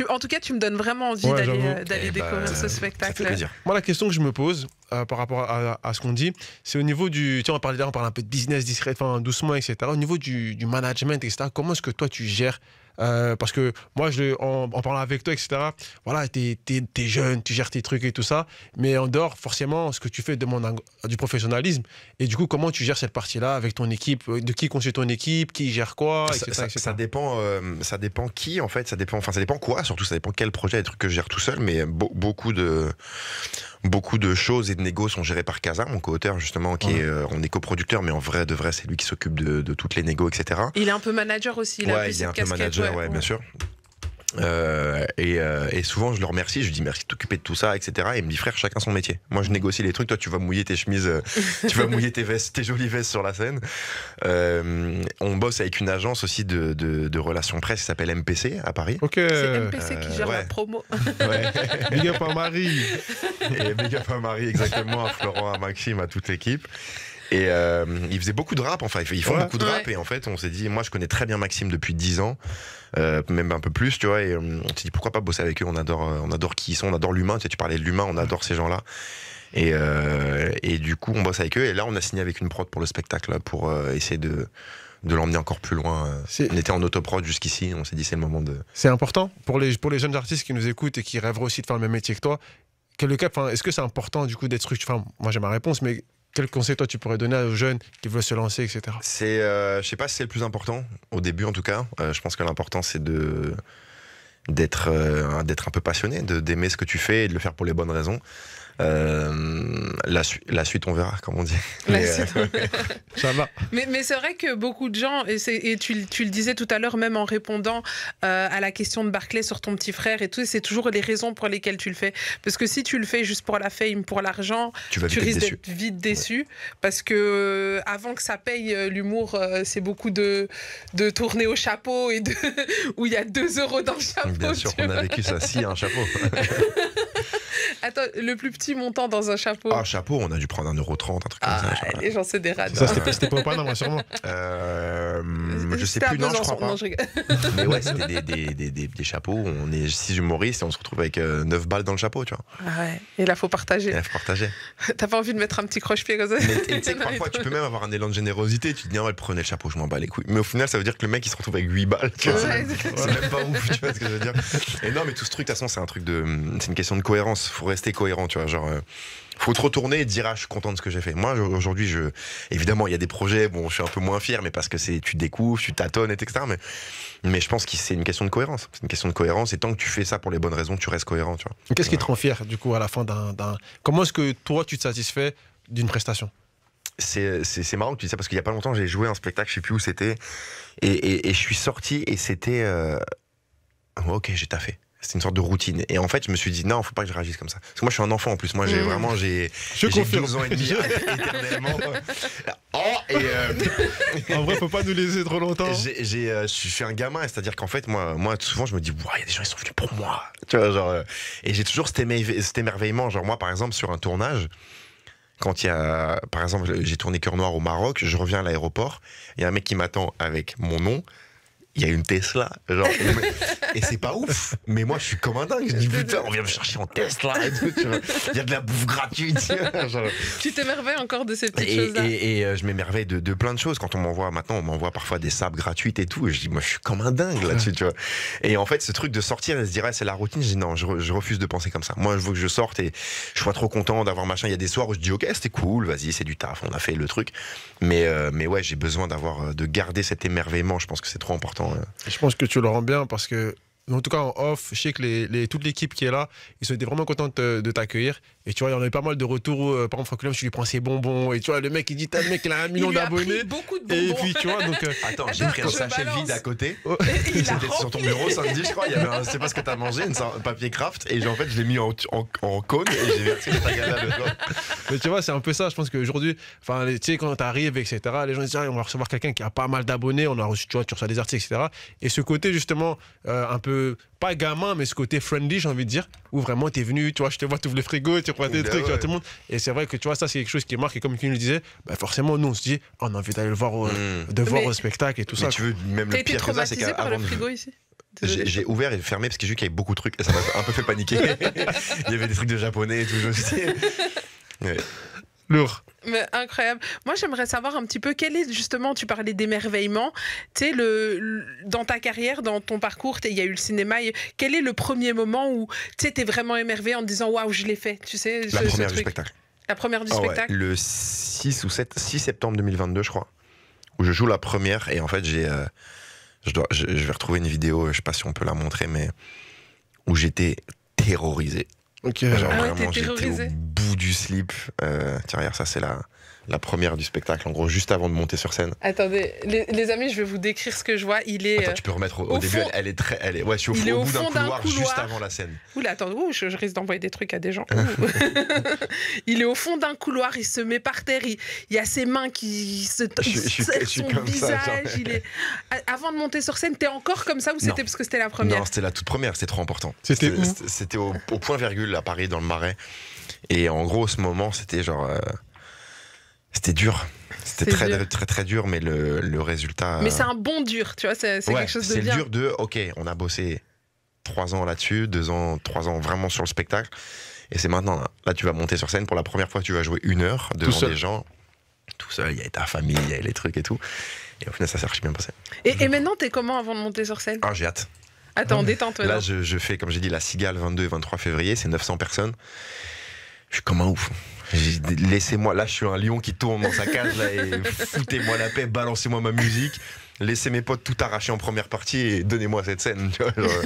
En tout cas, tu me donnes vraiment envie Ouais, d'aller j'avoue. d'aller Eh découvrir bah, ce Ça spectacle. fait plaisir. Moi, la question que je me pose par rapport à ce qu'on dit, c'est au niveau du. Tiens, on parlait un peu de business discret, enfin, doucement, etc. Au niveau du management, etc. Comment est-ce que toi, tu gères parce que moi, en parlant avec toi, etc., voilà, t'es jeune, tu gères tes trucs et tout ça, mais en dehors, forcément, ce que tu fais demande du professionnalisme. Et du coup, comment tu gères cette partie-là avec ton équipe? De qui constitue ton équipe? Qui gère quoi, etc. Ça dépend qui en fait, ça dépend quoi, surtout ça dépend quel projet, des trucs que je gère tout seul, mais beaucoup de choses et de négos sont gérés par Casa, mon co-auteur justement, qui est, on est coproducteur, mais en vrai de vrai c'est lui qui s'occupe de toutes les négos, etc. Il est un peu manager aussi. Il a plus il est un cette peu casquette, manager, ouais, bien sûr. Et souvent je le remercie, je lui dis merci de t'occuper de tout ça, etc. Et il me dit frère, chacun son métier. Moi je négocie les trucs, toi tu vas mouiller tes chemises, tu vas mouiller tes vestes, tes jolies vestes sur la scène. On bosse avec une agence aussi de relations presse qui s'appelle MPC à Paris. Ok. C'est MPC qui gère la ouais. promo. Ouais. Big up à Marie. Et big up à Marie, exactement, à Florent, à Maxime, à toute l'équipe. Et ils faisaient beaucoup de rap, enfin ils font Ouais. beaucoup de rap, Ouais. et en fait on s'est dit, moi je connais très bien Maxime depuis 10 ans, même un peu plus, tu vois, et on s'est dit pourquoi pas bosser avec eux, on adore qui ils sont, on adore l'humain, tu sais, tu parlais de l'humain, on adore ces gens-là. Et du coup on bosse avec eux, et là on a signé avec une prod pour le spectacle, pour essayer de l'emmener encore plus loin. C'est- On était en autoprod jusqu'ici, on s'est dit c'est le moment de... C'est important pour les jeunes artistes qui nous écoutent et qui rêveraient aussi de faire le même métier que toi. Est-ce que c'est important du coup d'être structuré? Enfin, moi j'ai ma réponse, mais quel conseil toi tu pourrais donner aux jeunes qui veulent se lancer, etc. C'est, je sais pas si c'est le plus important, au début en tout cas. Je pense que l'important c'est d'être un peu passionné, d'aimer ce que tu fais et de le faire pour les bonnes raisons. La suite on verra, comme on dit. La Mais, suite. Ça va. Mais c'est vrai que beaucoup de gens, et tu le disais tout à l'heure, même en répondant à la question de Barclay sur ton petit frère et tout, c'est toujours les raisons pour lesquelles tu le fais. Parce que si tu le fais juste pour la fame, pour l'argent, tu vas tu vite être risques déçu. d'être vite déçu. Parce que avant que ça paye, l'humour, c'est beaucoup de tourner au chapeau et où il y a 2 € dans le chapeau. Bien sûr tu qu'on vois. a vécu ça, si, un chapeau. Attends, le plus petit montant dans un chapeau. Ah, chapeau, on a dû prendre 1,30 €, un truc comme ça. Les gens, c'est des radins. Ça, c'était pas au Panama, sûrement. Je sais C'était à plus, non, je Besançon. crois pas. Non, je rigole. Mais ouais, c'était des chapeaux. On est 6 humoristes et on se retrouve avec 9 balles dans le chapeau, tu vois. Ah ouais. Et là, faut partager. Et il faut partager. T'as pas envie de mettre un petit croche-pied comme ça? Mais tu sais que parfois, tu peux même avoir un élan de générosité. Tu te dis, ah ouais, prenez le chapeau, je m'en bats les couilles. Mais au final, ça veut dire que le mec, il se retrouve avec 8 balles. Tu vois, Ouais. c'est même pas ouf, tu vois ce que je veux dire. Et non, mais tout ce truc, de toute façon, c'est une question de cohérence. Faut rester cohérent, tu vois. Genre, faut te retourner et te dire, ah, je suis content de ce que j'ai fait. Moi, aujourd'hui, évidemment, il y a des projets, bon, je suis un peu moins fier, mais parce que tu découvres, tu tâtonnes, etc. Mais je pense que c'est une question de cohérence. C'est une question de cohérence. Et tant que tu fais ça pour les bonnes raisons, tu restes cohérent, tu vois. Qu'est-ce qui te rend fier, du coup, à la fin d'un. Comment est-ce que toi, tu te satisfais d'une prestation? C'est marrant que tu dis ça parce qu'il y a pas longtemps, j'ai joué un spectacle, je sais plus où c'était, et je suis sorti et c'était. Ok, j'ai taffé. C'était une sorte de routine. Et en fait, je me suis dit, non, faut pas que je réagisse comme ça. Parce que moi, je suis un enfant en plus. Moi, j'ai vraiment. Je J'ai confirme. 12 ans et demi éternellement. En vrai, faut pas nous laisser trop longtemps. Je suis un gamin, c'est-à-dire qu'en fait, moi, souvent, je me dis, il y a des gens, ils sont venus pour moi. Tu vois, genre. Et j'ai toujours cet émerveillement. Genre, moi, par exemple, sur un tournage. Quand il y a, par exemple, j'ai tourné Cœur Noir au Maroc, je reviens à l'aéroport, il y a un mec qui m'attend avec mon nom, il y a une Tesla, genre, et c'est pas ouf, mais moi je suis comme un dingue, je dis putain, on vient me chercher en Tesla et tout, tu vois, il y a de la bouffe gratuite, genre. Tu t'émerveilles encore de ces petites Et, choses-là. je m'émerveille de plein de choses. Quand maintenant on m'envoie parfois des sabres gratuites et tout. Et je dis, moi, je suis comme un dingue là-dessus, tu vois. Et en fait, ce truc de sortir et se dire, c'est la routine, je dis, non, je refuse de penser comme ça. Moi, je veux que je sorte et je sois trop content d'avoir machin. Il y a des soirs où je dis, ok, c'était cool, vas-y, c'est du taf, on a fait le truc. Mais ouais, j'ai besoin de garder cet émerveillement. Je pense que c'est trop important. Je pense que tu le rends bien parce que, en tout cas en off, je sais que toute l'équipe qui est là, ils sont vraiment contents de t'accueillir. Et tu vois, il y en a eu pas mal de retours où, par exemple, Franck Willem, tu lui prends ses bonbons. Et tu vois, le mec, il dit, t'as le mec, il a 1 million Il lui a d'abonnés. pris beaucoup de Et bonbons. puis, tu vois, donc. Attends, j'ai pris un je sachet balance. vide à côté. Il a J'étais sur ton rempli. bureau samedi, je crois. Il y avait je sais pas ce que t'as mangé, un papier craft. Et en fait, je l'ai mis en cône et j'ai versé ta gala dedans. Mais tu vois, c'est un peu ça. Je pense qu'aujourd'hui, enfin, tu sais, quand t'arrives, etc., les gens disent, ah, on va recevoir quelqu'un qui a pas mal d'abonnés. On a reçu, tu vois, tu reçois des articles, etc. Et ce côté, justement, un peu pas gamin, mais ce côté friendly, j'ai envie de dire, où vraiment t'es venu, tu vois, je te vois, tu ouvres le frigo, tu prends des trucs, tu vois, tout le monde. Et c'est vrai que tu vois, ça, c'est quelque chose qui marque. Et comme tu nous le disais, bah, forcément, nous, on se dit, on a envie d'aller le voir au spectacle et tout ça. Tu veux, même T'as le été pire que ça, c'est traumatisé par le qu'avant. frigo ici? J'ai ouvert et fermé parce que j'ai vu qu'il y avait beaucoup de trucs et ça m'a un peu fait paniquer. Il y avait des trucs de japonais et tout. Je me suis dit, ouais. Lourd. Mais incroyable. Moi, j'aimerais savoir un petit peu quel est justement, tu parlais d'émerveillement, tu sais, dans ta carrière, dans ton parcours, il y a eu le cinéma, quel est le premier moment où tu sais, t'es vraiment émerveillé en te disant waouh, je l'ai fait, tu sais, La première du spectacle. La première du Ah ouais, spectacle. le 6 septembre 2022, je crois, où je joue la première et en fait, je vais retrouver une vidéo, je sais pas si on peut la montrer, mais où j'étais terrorisé. Ok. Genre Ah ouais, vraiment, t'es j'étais terrorisé. au bout du slip. Tiens, regarde, ça c'est la première du spectacle, en gros, juste avant de monter sur scène. Attendez, les amis, je vais vous décrire ce que je vois. Il est. Attends, tu peux remettre au au début, fond- ouais, je suis il est au au bout fond d'un d'un couloir juste couloir. avant la scène. Oula, attends, je risque d'envoyer des trucs à des gens. Ouh. Il est au fond d'un couloir, il se met par terre, il y a ses mains qui se Je suis serrent comme son ça, visage. genre. Il est... Avant de monter sur scène, t'es encore comme ça ou c'était parce que c'était la première? Non, c'était la toute première, c'était trop important. C'était où? C'était au point virgule à Paris, dans le Marais. Et en gros, ce moment, c'était genre. C'était dur. C'était C'est très, dur. très, très dur, mais le résultat. Mais c'est un bon dur, tu vois, c'est ouais, quelque chose de c'est bien. dur de. Ok, on a bossé 3 ans là-dessus, 2 ans, 3 ans vraiment sur le spectacle. Et c'est maintenant, là, tu vas monter sur scène. Pour la première fois, tu vas jouer 1 heure devant seul. des gens. Tout seul, il y a ta famille, il y a les trucs et tout. Et au final, ça s'est archi bien passé. Et maintenant, t'es comment avant de monter sur scène? Ah, j'ai hâte. Attends, détends-toi. Là, non. je fais, comme j'ai dit, la Cigale 22 et 23 février, c'est 900 personnes. Je suis comme un ouf. Laissez-moi, là, je suis un lion qui tourne dans sa cage, là, et foutez-moi la paix, balancez-moi ma musique. Laissez mes potes tout arracher en première partie et donnez-moi cette scène. Tu vois, genre,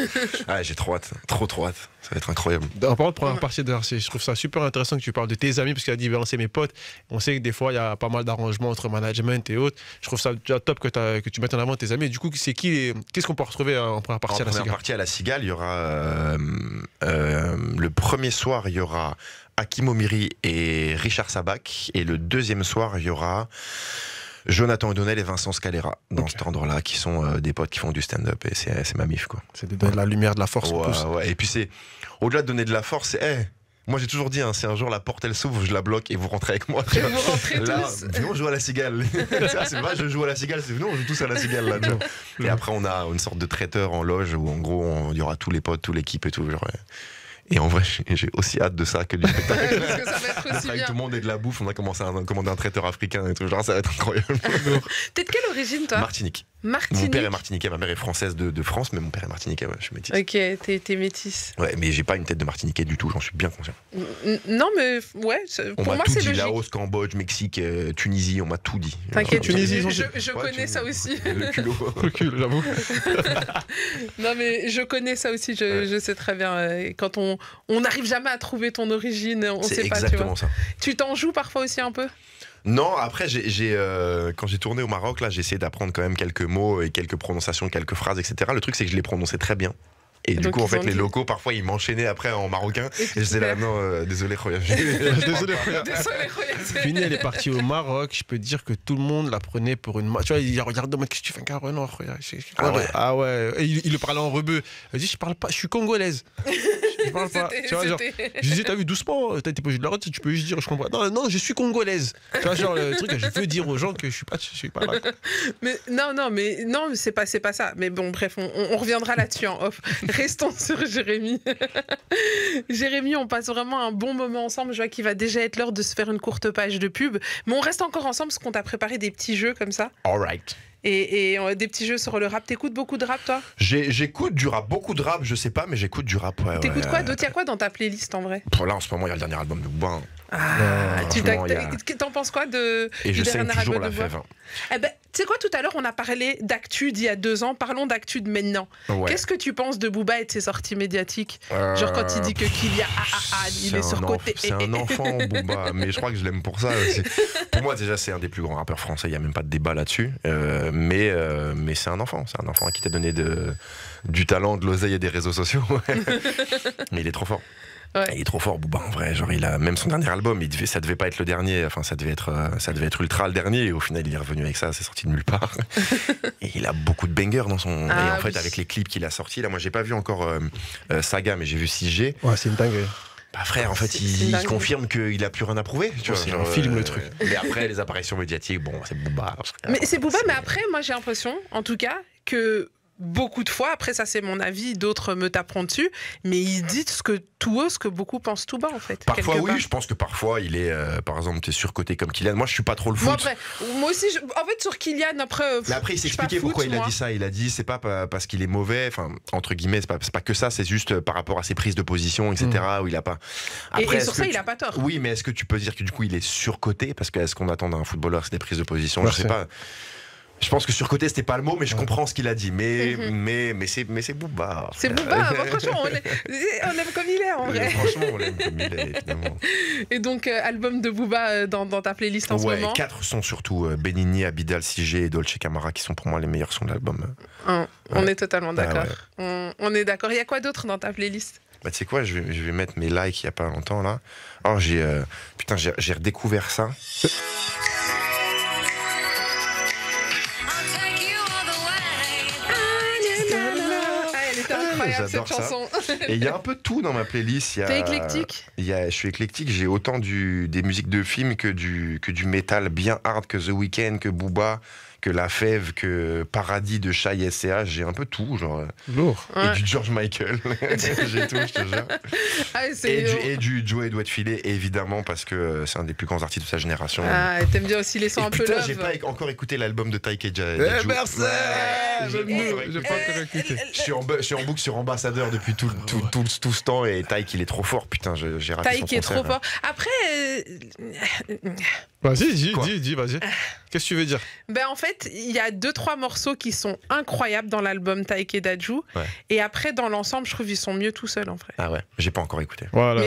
ah, j'ai trop hâte, trop hâte. Ça va être incroyable. En parlant de première partie de RC, je trouve ça super intéressant que tu parles de tes amis, parce qu'il a dit balancer mes potes. On sait que des fois, il y a pas mal d'arrangements entre management et autres. Je trouve ça déjà top que tu mettes en avant tes amis. Et du coup, c'est qu'est-ce qu'on peut retrouver en première partie En à la première Cigale? partie à la Cigale, il y aura le premier soir, il y aura Hakim Omiri et Richard Sabac. Et le deuxième soir, il y aura Jonathan O'Donnell et Vincent Scalera dans cet endroit-là, qui sont des potes qui font du stand-up. Et c'est ma mif, quoi. C'est de donner de la lumière, de la force. Ouais, plus. ouais. Et puis c'est, au-delà de donner de la force, c'est, hey, moi j'ai toujours dit, hein, si un jour la porte elle s'ouvre, je la bloque et vous rentrez avec moi. Et vous rentrez Là, tous. venons jouer à la Cigale. Ça, c'est pas je joue à la Cigale, c'est venons, on joue tous à la Cigale là. Tu vois. Et après on a une sorte de traiteur en loge où en gros il y aura tous les potes, toute l'équipe et tout. Genre, et en vrai j'ai aussi hâte de ça que du spectacle. Parce que ça va être D'être aussi avec bien. tout le monde et de la bouffe, on a commencé à commander un traiteur africain et tout. Genre ça va être incroyable. T'es de quelle origine, toi? Martinique. Mon Martinique. père est martiniquais, ma mère est française de France, mais mon père est martiniquais, ouais, je suis métis. Ok, t'es métisse. Ouais, mais j'ai pas une tête de martiniquais du tout, j'en suis bien conscient. Non, mais ouais, On pour m'a moi, tout c'est dit, logique. Laos, Cambodge, Mexique, Tunisie, on m'a tout dit. T'inquiète, Tunisie, ils ont je dit. Ouais, connais ça aussi. Le culot. Recul, j'avoue. Non, mais je connais ça aussi, je sais très bien. Quand on n'arrive jamais à trouver ton origine, on C'est sait pas, tu vois. exactement ça. Tu t'en joues parfois aussi un peu? Non, après, quand j'ai tourné au Maroc, là, j'ai essayé d'apprendre quand même quelques mots et quelques prononciations, quelques phrases, etc. Le truc, c'est que je les prononçais très bien. Et du Donc, coup, en ils fait, ont les dit- locaux, parfois, ils m'enchaînaient après en marocain. Et Et tu je disais là, fais- non, désolé, Khoya. Désolé, frère. Désolé, Khoya. Fini, elle est partie au Maroc. Je peux te dire que tout le monde la prenait pour une. Tu vois, il regarde de moi, qu'est-ce que tu fais, Caro? Non, regarde. Ah ouais. Ah ouais. Et il le parlait en rebeu. Elle dit, je parle pas, je suis congolaise. Je parle pas. Tu vois, genre. Je disais, t'as vu, doucement, t'as été pas obligé de la retirer, tu peux juste dire, je comprends. Non, non, je suis congolaise. Tu vois, genre, le truc, je veux dire aux gens que je suis pas là. Mais non, c'est pas ça. Mais bon, bref, on reviendra là-dessus en off. Restons sur Jérémy. Jérémy, on passe vraiment un bon moment ensemble. Je vois qu'il va déjà être l'heure de se faire une courte page de pub. Mais on reste encore ensemble parce qu'on t'a préparé des petits jeux comme ça. All right. Et des petits jeux sur le rap. T'écoutes beaucoup de rap, toi? J'écoute du rap, beaucoup de rap, je sais pas, mais j'écoute du rap. Ouais, T'écoutes ouais. quoi d'autre? Y'a quoi dans ta playlist en vrai? Là, en ce moment, il y a le dernier album de Bouba. Ah, franchement, t'en penses quoi de Et je du saigne dernier toujours album la de Bouba? fève. Eh ben, tu sais quoi, tout à l'heure, on a parlé d'actu d'il y a 2 ans. Parlons d'actu de maintenant. Ouais. Qu'est-ce que tu penses de Booba et de ses sorties médiatiques? Genre quand il dit que Kylian, il est surcoté. C'est un enfant, Booba, mais je crois que je l'aime pour ça. Pour moi, déjà, c'est un des plus grands rappeurs français, il n'y a même pas de débat là-dessus. Mais c'est un enfant qui t'a donné du talent, de l'oseille et des réseaux sociaux. Mais il est trop fort. Ouais. Il est trop fort, Booba, en vrai. Genre, il a même son dernier album, ça devait pas être le dernier. Enfin, ça devait être ultra le dernier. Et au final, il est revenu avec ça. C'est sorti de nulle part. Et il a beaucoup de bangers dans son. Ah, et en fait, oui. avec les clips qu'il a sortis, là, moi, j'ai pas vu encore Saga, mais j'ai vu 6G. Ouais, c'est une dinguerie. Bah frère, en fait, C'est il dingue. confirme qu'il a plus rien à prouver. Tu vois, C'est genre, un film, le truc. Mais après, les apparitions médiatiques, bon, c'est Booba. Mais c'est Booba, mais après, moi j'ai l'impression, en tout cas, que beaucoup de fois, après ça c'est mon avis, d'autres me taperont dessus, mais il dit tout haut ce que beaucoup pensent tout bas en fait. Parfois, quelque oui, part. je pense que parfois, il est, par exemple, t'es surcoté comme Kylian. Moi, je suis pas trop le foot. Moi, après, moi aussi, en fait sur Kylian, après. Mais après, il je suis pas s'expliquait foot, pourquoi il a moi. dit ça. Il a dit, c'est pas parce qu'il est mauvais, enfin, entre guillemets, c'est pas que ça, c'est juste par rapport à ses prises de position, etc., où il a pas. Et est-ce sur que ça, il a pas tort. Oui, mais est-ce que tu peux dire que du coup, il est surcoté? Parce que est-ce qu'on attend d'un footballeur, c'est des prises de position? Je Merci. sais pas. Je pense que surcoté, c'était pas le mot, mais je comprends ce qu'il a dit. Mais c'est Booba. C'est frère. Booba, bah, franchement, on aime comme il est en Mais vrai. franchement, on l'aime comme il est, évidemment. Et donc, album de Booba dans ta playlist en ce Ouais, moment 4 sons surtout, Benigni, Abidal, 6G et Dolce Camara, qui sont pour moi les meilleurs sons de l'album. On est totalement d'accord. ouais. On est d'accord. Il y a quoi d'autre dans ta playlist? Bah tu sais quoi, je vais mettre mes likes il y a pas longtemps là. Oh j'ai redécouvert ça. Ah, elle était incroyable j'adore cette ça. chanson. Et il y a un peu de tout dans ma playlist. T'es éclectique? Je suis éclectique, j'ai autant des musiques de films que du métal bien hard, que The Weeknd, que Booba, que La Fève, que Paradis de Shai SCH, j'ai un peu tout, genre. Lourd. Ouais. Et du George Michael, j'ai tout, je te jure. Ah, Et du Joey Doit Filer, évidemment, parce que c'est un des plus grands artistes de sa génération. Ah, t'aimes bien aussi les sons Et un peu putain, love. j'ai pas encore écouté l'album de Taïk et Jaju. Merci. J'ai J'ai pas encore écouté. Je suis en boucle sur Ambassadeur depuis tout ce temps et Taïk il est trop fort, putain, j'ai raté son Taïk est concert. trop fort. Après, Vas-y, Quoi dis, vas-y. Qu'est-ce que tu veux dire? ben en fait, il y a 2-3 morceaux qui sont incroyables dans l'album Taïk et Dadju. Ouais. Et après, dans l'ensemble, je trouve qu'ils sont mieux tout seuls en vrai. Ah ouais, j'ai pas encore écouté. Voilà.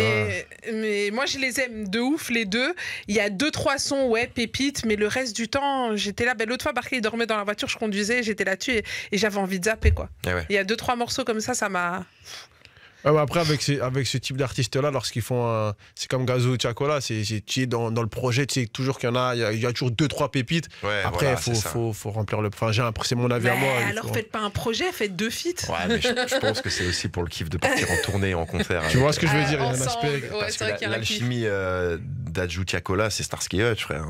Mais moi, je les aime de ouf, les deux. Il y a 2-3 sons, ouais, pépites, mais le reste du temps, j'étais là. Ben, l'autre fois, Barclay, il dormait dans la voiture, je conduisais, j'étais là-dessus et j'avais envie de zapper, quoi. Ah ouais. Il y a 2-3 morceaux comme ça m'a. Ah bah après, avec ce type d'artistes-là, lorsqu'ils font c'est comme Gazo ou Chacola, tu es dans le projet, tu sais toujours qu'il y en a, il y a toujours 2-3 pépites. Ouais, Après, voilà, il c'est ça. faut remplir le. Enfin, c'est mon avis à moi. il alors faut- faites pas un projet, faites 2 feats. Ouais, mais je pense que c'est aussi pour le kiff de partir en tournée, en concert. Tu vois ce que je veux dire? Il y a un Ensemble, aspect. ouais, Parce c'est que vrai qu'il y a un kiff. l'alchimie d'Adju Tiakola, c'est Starsky Hutch, frère.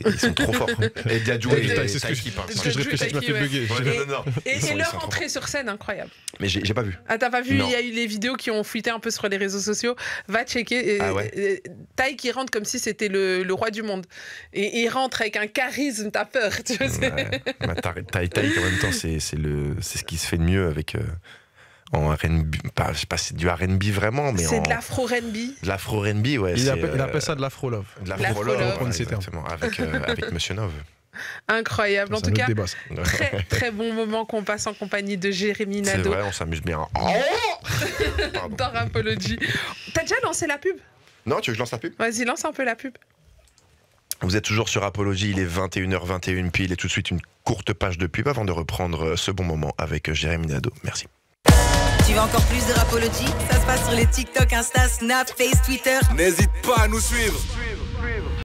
Ils sont trop forts. Et Dadju Ouais, et putain, c'est ce que Taïki, par ce exemple. que je réfléchis, tu m'as fait Ouais. bugger. Ouais, non. Et Ils sont leur trop entrée forts. sur scène, incroyable. Mais j'ai pas vu. Ah, t'as pas vu? Non. Il y a eu les vidéos qui ont fuité un peu sur les réseaux sociaux. Va checker. Ah ouais. Taï qui rentre comme si c'était le roi du monde. Et il rentre avec un charisme, t'as peur. Tu vois, Ouais. Bah, Taïk, en même temps, c'est ce qui se fait de mieux avec. En R&B, je sais pas si c'est du R&B vraiment, mais c'est en... de l'afro-R&B. De l'afro-R&B, ouais. Il c'est, appelle ça de l'afro-love. de l'afro-love, l'afro-love, reprendre ces termes. exactement, avec Monsieur Nov. Incroyable. En C'est un tout autre cas, débat, ça. très, très bon moment qu'on passe en compagnie de Jérémy C'est Nadeau vrai, on s'amuse bien. Pardon. dans Rapology. T'as déjà lancé la pub? Non, tu veux que je lance la pub? Vas-y, lance un peu la pub. Vous êtes toujours sur Apologie, il est 21h21 pile et tout de suite une courte page de pub avant de reprendre ce bon moment avec Jérémy Nadeau. Merci. Tu veux encore plus de Rapology? Ça se passe sur les TikTok, Insta, Snap, Face, Twitter. N'hésite pas à nous suivre.